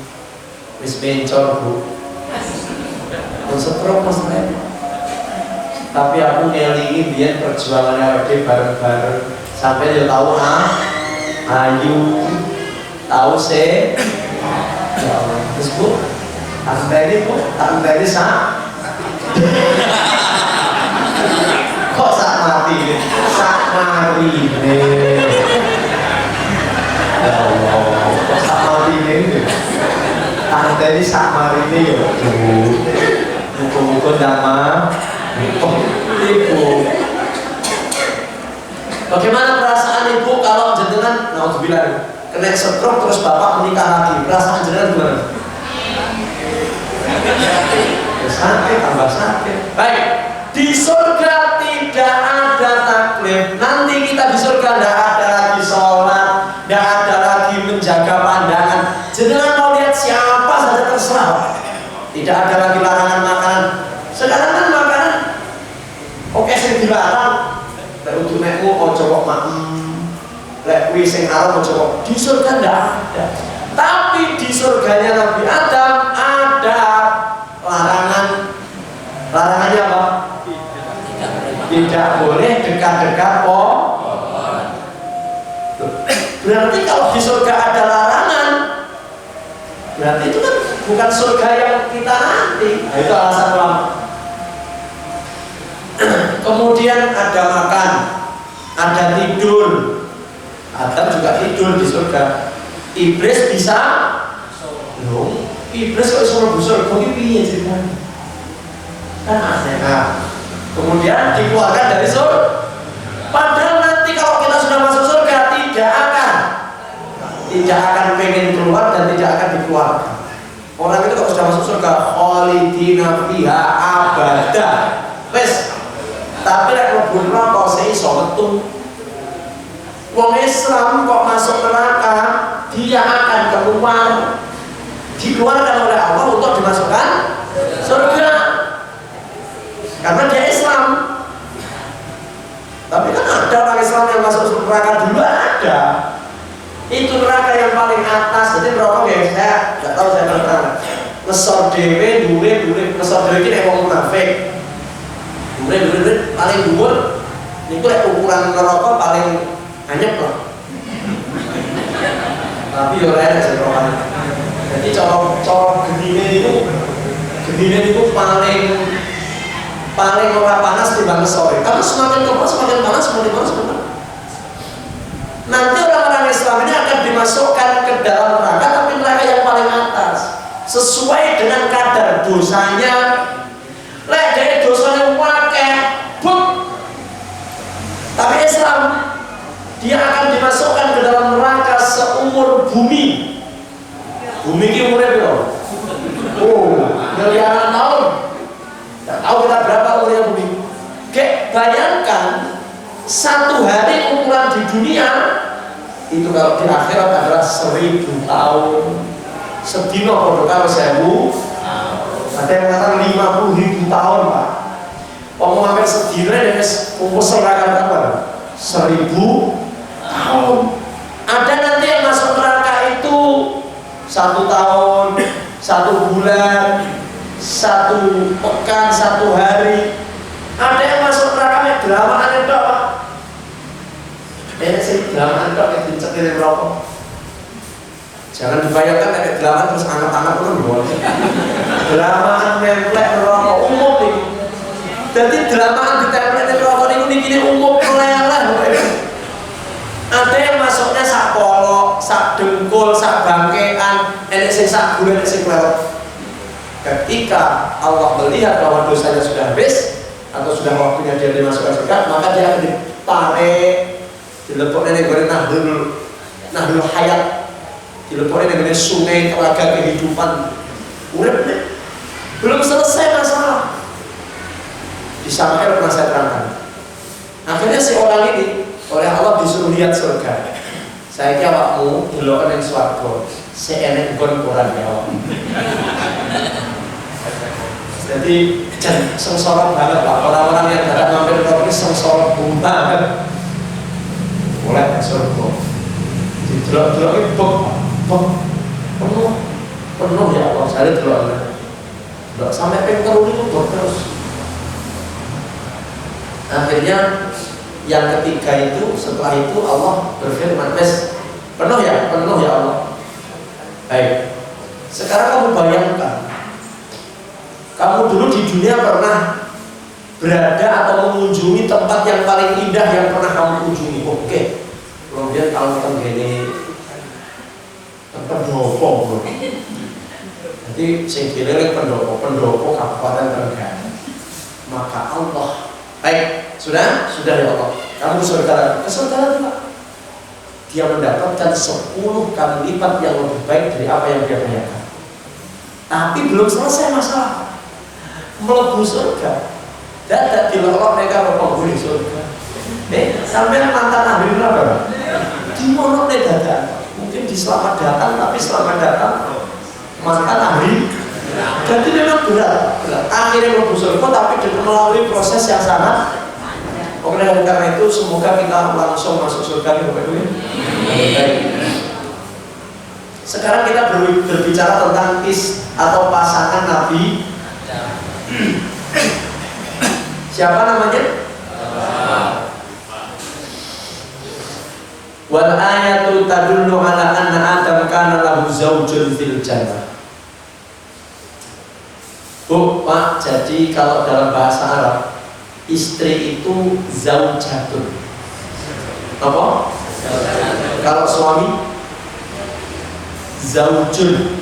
wis bencor Bu, stroke mas men. Tapi aku ngelingi biar perjuangannya gede bareng-bareng sampai dia tahu ayu, tahu se, ya Allah. Terus Bu, tante ini kok sak mati nih, sak mati nih. Ya Allah, kok sak mati nih? Tante ini sak mati nih ya. Muka-muka nama. Ibu. Bagaimana perasaan ibu kalau jenengan, naudzubillah, kena stroke terus bapak menikah lagi? Perasaan jenengan gimana? Sakit, tambah sakit. Baik. Di surga tidak ada taklif. Nanti kita di surga tidak ada lagi sholat, tidak ada lagi menjaga pandangan. Jenengan mau lihat siapa saja terserah. Tidak ada lagi larangan makanan. Sekarang kan makanan oke sing dilarang. Lek udunekmu ojo kok lek kuwi sing haram ojo kok. Di surga tidak ada. Tapi di surganya Nabi Adam ada larangan. Larangannya apa? Tidak boleh dekat-dekat pohon. Berarti kalau di surga ada larangan, berarti itu kan bukan surga yang kita nanti. Nah, itu alasan ulama. Kemudian ada makan, ada tidur. Adam juga tidur di surga. Iblis bisa? Loh, iblis kok bisa mlebu surga iki piye ceritanya? Kan aneh. Nah, kemudian dikeluarkan dari surga. Padahal nanti kalau kita sudah masuk surga tidak akan pengen keluar dan tidak akan dikeluarkan. Orang itu kalau sudah masuk surga khalidina fiha abada. Wes. Tapi lek mlebu neraka seiso metu. Wong Islam kok masuk neraka, dia akan keluar. Dikeluarkan oleh Allah untuk dimasukkan surga. Karena dia Islam. Tapi kan ada orang Islam yang masuk neraka dulu ada. Itu neraka yang paling atas. Jadi neraka ya saya nggak tahu saya pernah. Ngesor dewe, dure, ngesor dewe ini emang munafik. Dure paling dhuwur. Niku lek ukuran neraka paling anyep lah. Tapi yo ora ada neraka. Jadi corong gendine itu paling ora panas timbang sore. Karena semakin panas, semakin panas. Nanti orang-orang Islam ini akan dimasukkan ke dalam neraka, tapi neraka yang paling atas, sesuai dengan kadar dosanya. Lek dari dosanya wakeh, tapi Islam dia akan dimasukkan ke dalam neraka seumur bumi. Bumi ini umurnya berapa? Miliaran tahun. Tidak tahu kita berapa umurnya bumi. Kayak bayangkan satu hari ukuran di dunia itu kalau di akhirat adalah 1000 tahun. Sedino padha karo 1000. Ada yang mengatakan 50.000 tahun Pak. Ngomong sampai sedino dan umur serahkan berapa? 1000 tahun. Ada nanti yang masuk neraka itu 1 tahun, 1 bulan, 1 pekan, 1 hari. Ada yang masuk neraka yang drama aneh dok. Sing drama dok yang dicek kiri rokok. Jangan dibayangkan kayak gelaman terus angkat-angkat pun boleh. Gelaman nemplek rokok umum nih. Jadi gelaman ditempel rokok ini umum meleleh. Ada yang masuknya sak polok, sak dengkul, sak bangkean, enek sing sak bulan, enek sing kelewat. Ketika Allah melihat bahwa dosanya sudah habis atau sudah waktunya dia dimasukkan surga, maka dia akan ditarik, dilepoknya negara nahdul hayat, dilepoknya negara sungai telaga kehidupan. Urip belum selesai masalah. Di Samael pernah saya terangkan. Akhirnya si orang ini oleh Allah disuruh lihat surga. Saya kira awakmu delok ning swarga, seenek nggon koran ya awak. Jadi sengsara banget lah orang-orang yang datang mampir ke ini sengsara banget. Mulai surga. Delok-delok iki penuh ya Allah. Saya delok sampai ping 3 itu terus. Akhirnya yang ketiga itu, setelah itu Allah berfirman, penuh ya Allah. Baik, sekarang kamu bayangkan, kamu dulu di dunia pernah berada atau mengunjungi tempat yang paling indah yang pernah kamu kunjungi. Oke, kemudian kalau kita begini pendopo, jadi sing dilirik pendopo Kabupaten Trenggalek. Maka Allah, baik, sudah ya Allah, kamu ke surga juga. Dia mendapatkan 10 kali lipat yang lebih baik dari apa yang dia bayangkan. Tapi belum selesai masalah. Melebu surga, dadak dilolok mereka ke penghuni surga. Sampai mantan ahli neraka dimolok dadak. Mungkin di selamat datang, tapi selamat datang mantan ahli. Jadi memang berat. Akhirnya melebu surga, tapi dengan melalui proses yang sangat. Oke, karena itu semoga kita langsung masuk surga nih Bapak Ibu. Sekarang kita berbicara tentang atau pasangan Nabi. Siapa namanya? Wal ayatu tadullu ala anna Adam kana lahu zaujun fil jannah. Bu, Pak, jadi kalau dalam bahasa Arab istri itu zaujatun. Apa? Kalau suami zaujun.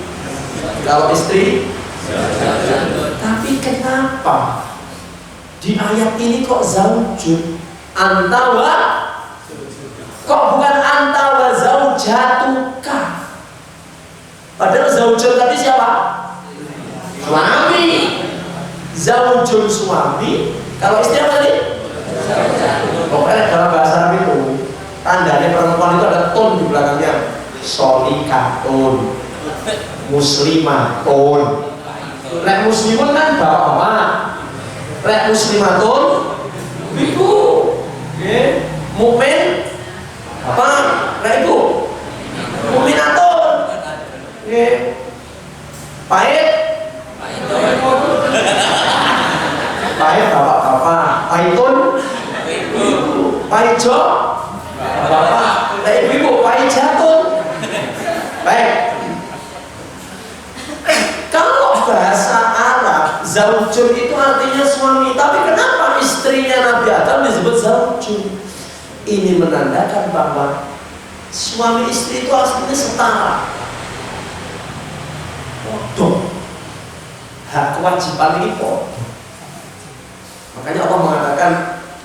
Kalau istri tapi kenapa di ayat ini kok zaujun? Antawa kok bukan antawa zaujatuka? Padahal zaujun tadi siapa? Suami. Zaujun suami. Kalau istri apa tadi? Pokoknya dalam bahasa Arab itu tandanya perempuan itu ada ton di belakangnya. Solikatun, muslimatun. Lek muslimun kan bapak-bapak. Lek muslimatun ibu. Mukmin apa? Lek ibu mukminatun. Pahit bapak-bapak. Pahitun pahitjo bapak. Lek ibu pahitjatun. Baik. Kalau bahasa Arab zaujun itu artinya suami, tapi kenapa istrinya Nabi Adam disebut zaujun? Ini menandakan bahwa suami istri itu aslinya setara. Podo. Hak kewajiban ini podo. Makanya Allah mengatakan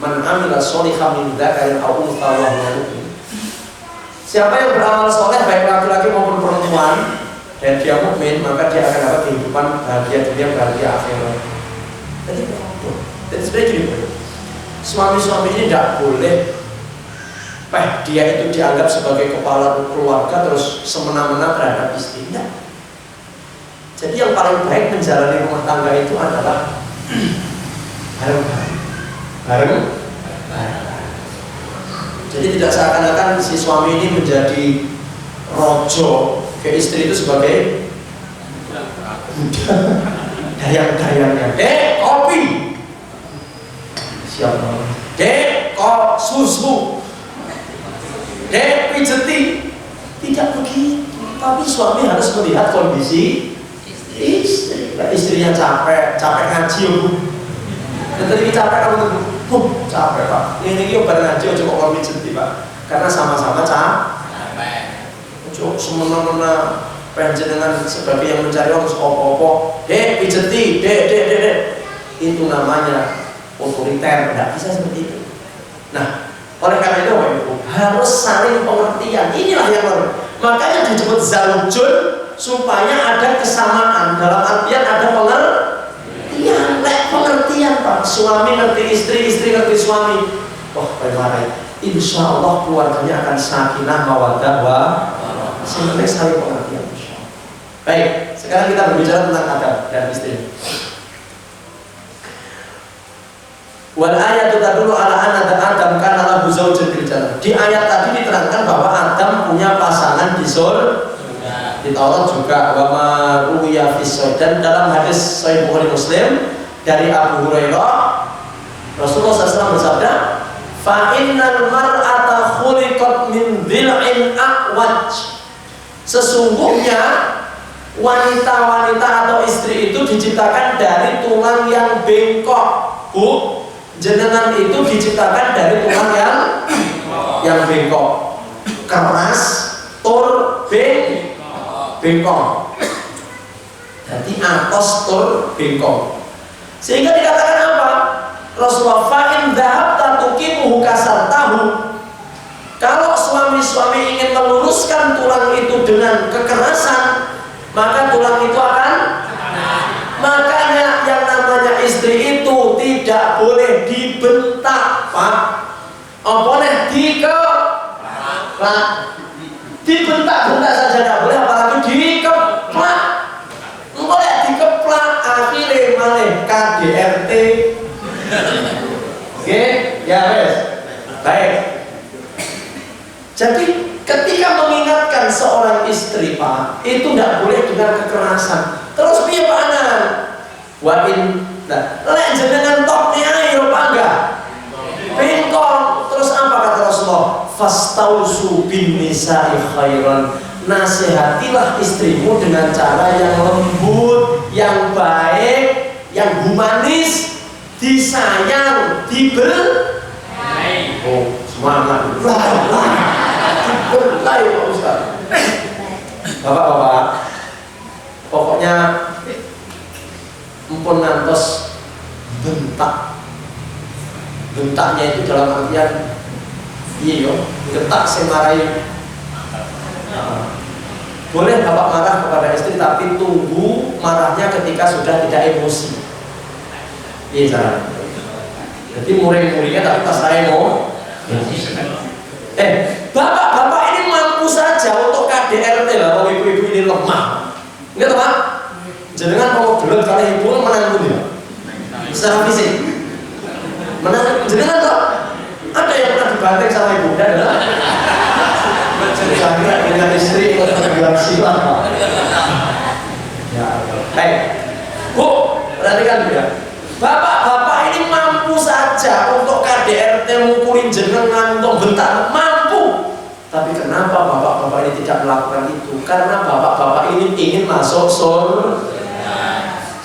man amila sholihan min dzakarin aw untha wa huwa mu'min. Siapa yang beramal soleh baik laki-laki maupun perempuan dan dia mukmin, maka dia akan dapat kehidupan bahagia dunia, bahagia akhirat. Jadi sebenarnya gini, suami-suami ini tidak boleh dia itu dianggap sebagai kepala keluarga terus semena-mena terhadap istri. Tidak. Jadi yang paling baik menjalani rumah tangga itu adalah bareng. Jadi tidak seakan-akan si suami ini menjadi rojo ke istri itu sebagai dayang-dayangnya. Kopi. Siapa? Kok susu. Pijeti. Tidak begitu. Tapi suami harus melihat kondisi istri. Nah, istrinya capek ngaji ya Bu. Nanti capek kamu tuh, capek Pak. Ini bareng ngaji aja kok kopi jadi Pak. Karena sama-sama capek. Ojo semena-mena panjenengan sebagai yang mencari orang opo-opo. Pijeti, dek. Itu namanya otoriter. Tidak bisa seperti itu. Nah, oleh karena itu Ibu, harus saling pengertian. Inilah yang makanya disebut zaujun, supaya ada kesamaan, dalam artian ada pengertian. Pengertian Pak, suami ngerti istri, istri ngerti suami. Baik-baik, insya Allah keluarganya akan sakinah mawaddah sampai saling pengertian. Baik, sekarang kita berbicara tentang adab dan istri. Wal ayatu tadullu ala anna Adam kana lahu zaujun fil jannah. Di ayat tadi diterangkan bahwa Adam punya pasangan di surga. Di Taurat juga wa ma ruwiya fi dan dalam hadis Sahih Bukhari Muslim dari Abu Hurairah Rasulullah SAW bersabda, fa innal mar'ata khuliqat min dhil'in aqwaj. Sesungguhnya wanita-wanita atau istri itu diciptakan dari tulang yang bengkok. Bu, jenengan itu diciptakan dari tulang yang bengkok, keras, bengkok. Jadi atos tur bengkok. Sehingga dikatakan apa? Rasulullah fa'in dhahabta tuqimuhu kasartahu. Kalau suami-suami ingin meluruskan tulang itu dengan kekerasan, maka tulang itu akan. Makanya yang namanya istri itu tidak boleh dibentak, Pak. Boleh dikeplak. Dibentak-bentak saja tidak boleh, apalagi dikeplak. Boleh dikeplak, akhirnya malah KDRT. Oke, ya wes. Baik. Jadi ketika mengingatkan seorang istri Pak, itu tidak boleh dengan kekerasan. Terus piye Pak Anan? Wa in lek jenengan tokne ayo Pak enggak? Bengkok. Terus apa kata Rasulullah? Fastausu bin nisa'i khairan. Nasihatilah istrimu dengan cara yang lembut, yang baik, yang humanis, disayang, oh, semangat. Berlai Pak Ustaz. Bapak-bapak, pokoknya empun ngantos bentak. Bentaknya itu dalam artian iya, bentak semarai. Boleh bapak marah kepada istri, tapi tunggu marahnya ketika sudah tidak emosi. Iya caranya. Jadi muring-muringnya tapi pas saya mau. Bapak-bapak ini mampu saja untuk KDRT lah, kalau ibu-ibu ini lemah. Enggak Pak? Jenengan mau gelut kalau ibu menang dia secara fisik. Menang jenengan toh? Ada yang pernah dibanting sama ibu dan saya dengan istri untuk terbilang silat. Ya, baik. Bu, perhatikan ya. Bapak-bapak ini mampu saja untuk KDRT mukulin jenengan, untuk bentak, mampu. Tapi kenapa bapak-bapak ini tidak melakukan itu? Karena bapak-bapak ini ingin masuk surga.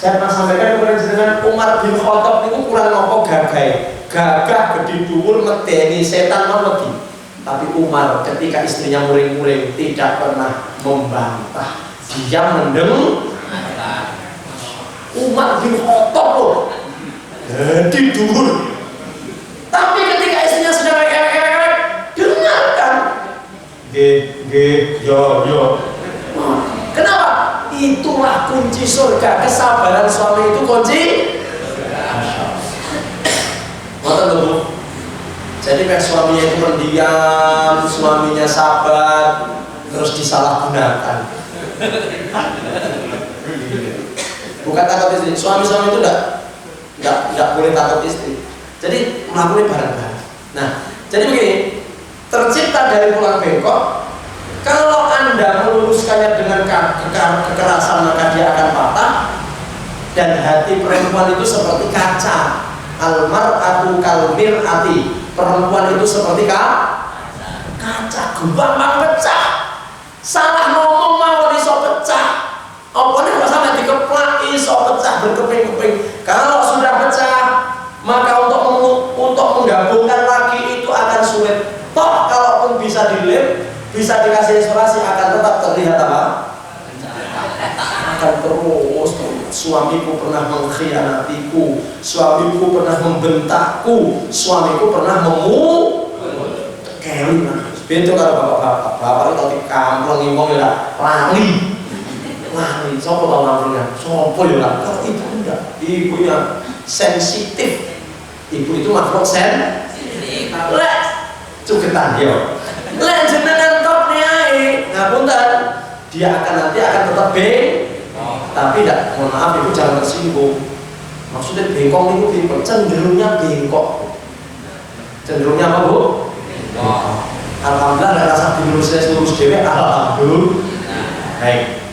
Saya pernah sampaikan kepada jenengan, Umar bin Khattab itu kurang nopo gagah gede dhuwur medeni setan wedi. Tapi Umar ketika istrinya muring-muring tidak pernah membantah, dia mendeng. Umar bin Khattab loh, gede dhuwur. Tapi ketika istrinya sedang rek-rek, dengarkan. Yo. Kenapa? Itulah kunci surga. Kesabaran suami itu kunci. Ngoten lho Bu. Jadi kan suaminya itu mendiam, suaminya sabar, terus disalahgunakan. Bukan takut istri. Suami-suami itu tidak boleh takut istri. Jadi melakukan bareng-bareng. Nah, jadi begini, tercipta dari tulang bengkok. Kalau Anda meluruskannya dengan kekerasan, maka dia akan patah. Dan hati perempuan itu seperti kaca. Almar'atu kalmir'ati. Perempuan itu seperti kaca, gampang pecah. Salah ngomong mawon iso pecah. Apa nek kok sampe dikeplak iso pecah berkeping-keping. Kalau sudah pecah, maka untuk menggabungkan lagi itu akan sulit. Toh kalaupun bisa dilem, bisa dikasih isolasi akan tetap terlihat apa? Akan terus. Suamiku pernah mengkhianatiku, suamiku pernah membentakku, suamiku pernah Kelly. Itu kalau bapak itu kampleng ngomong ya lali. Sopo tahu namanya? Sopo ya? Kalau ibu enggak, ibunya sensitif. Ibu itu makhluk sensitif. Lek cuketan dia. Lek jenengan top niai, ngapunten, dia nanti akan tetap tapi tidak, mohon maaf ibu jangan tersinggung. Maksudnya bengkok itu cenderungnya bengkok. Cenderungnya apa bu? Alhamdulillah ada rasa lurus dewe. Alhamdulillah. Baik.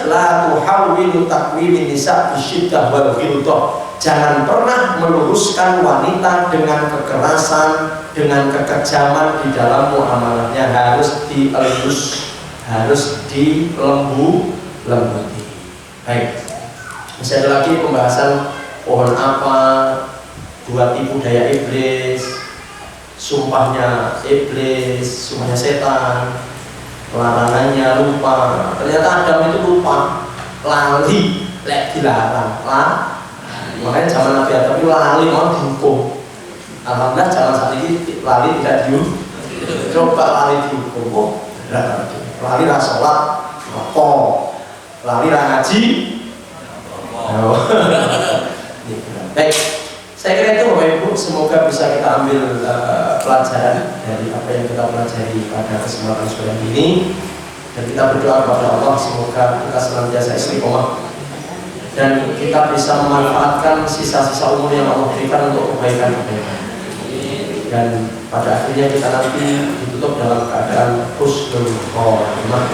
La tuhawwilu taqwimin nisa bisyiddah wal ghildah. Jangan pernah meluruskan wanita dengan kekerasan, dengan kekejaman di dalam muamalahnya. Harus dielus, harus dilembuti. Baik. Masih ada lagi pembahasan pohon apa, dua tipu daya iblis, sumpahnya iblis, sumpahnya setan, larangannya lupa. Ternyata Adam itu lupa, lali, dilarang, makanya zaman Nabi Adam itu lali mau dihukum. Alhamdulillah zaman saat ini lali tidak dihukum. Coba lali dihukum, lali ra sholat, lali ra ngaji. Baik, saya kira itu Bapak Ibu, semoga bisa kita ambil pelajaran dari apa yang kita pelajari pada kesempatan sore ini, dan kita berdoa kepada Allah semoga kita senantiasa istiqomah dan kita bisa memanfaatkan sisa-sisa umur yang Allah berikan untuk kebaikan-kebaikan, dan pada akhirnya kita nanti ditutup dalam keadaan husnul khotimah.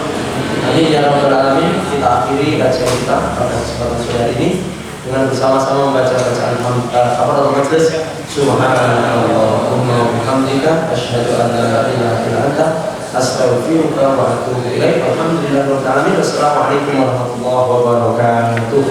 Amin ya rabbal alamin. Kita akhiri kajian kita pada kesempatan sore ini dengan bersama-sama membaca bacaan kafaratul majlis. Subhanallahumma wa bihamdika asyhadu an la ilaha illa anta astaghfiruka wa atubu ilaik. Alhamdulillahirabbil alamin. Wassalamualaikum warahmatullahi wabarakatuh.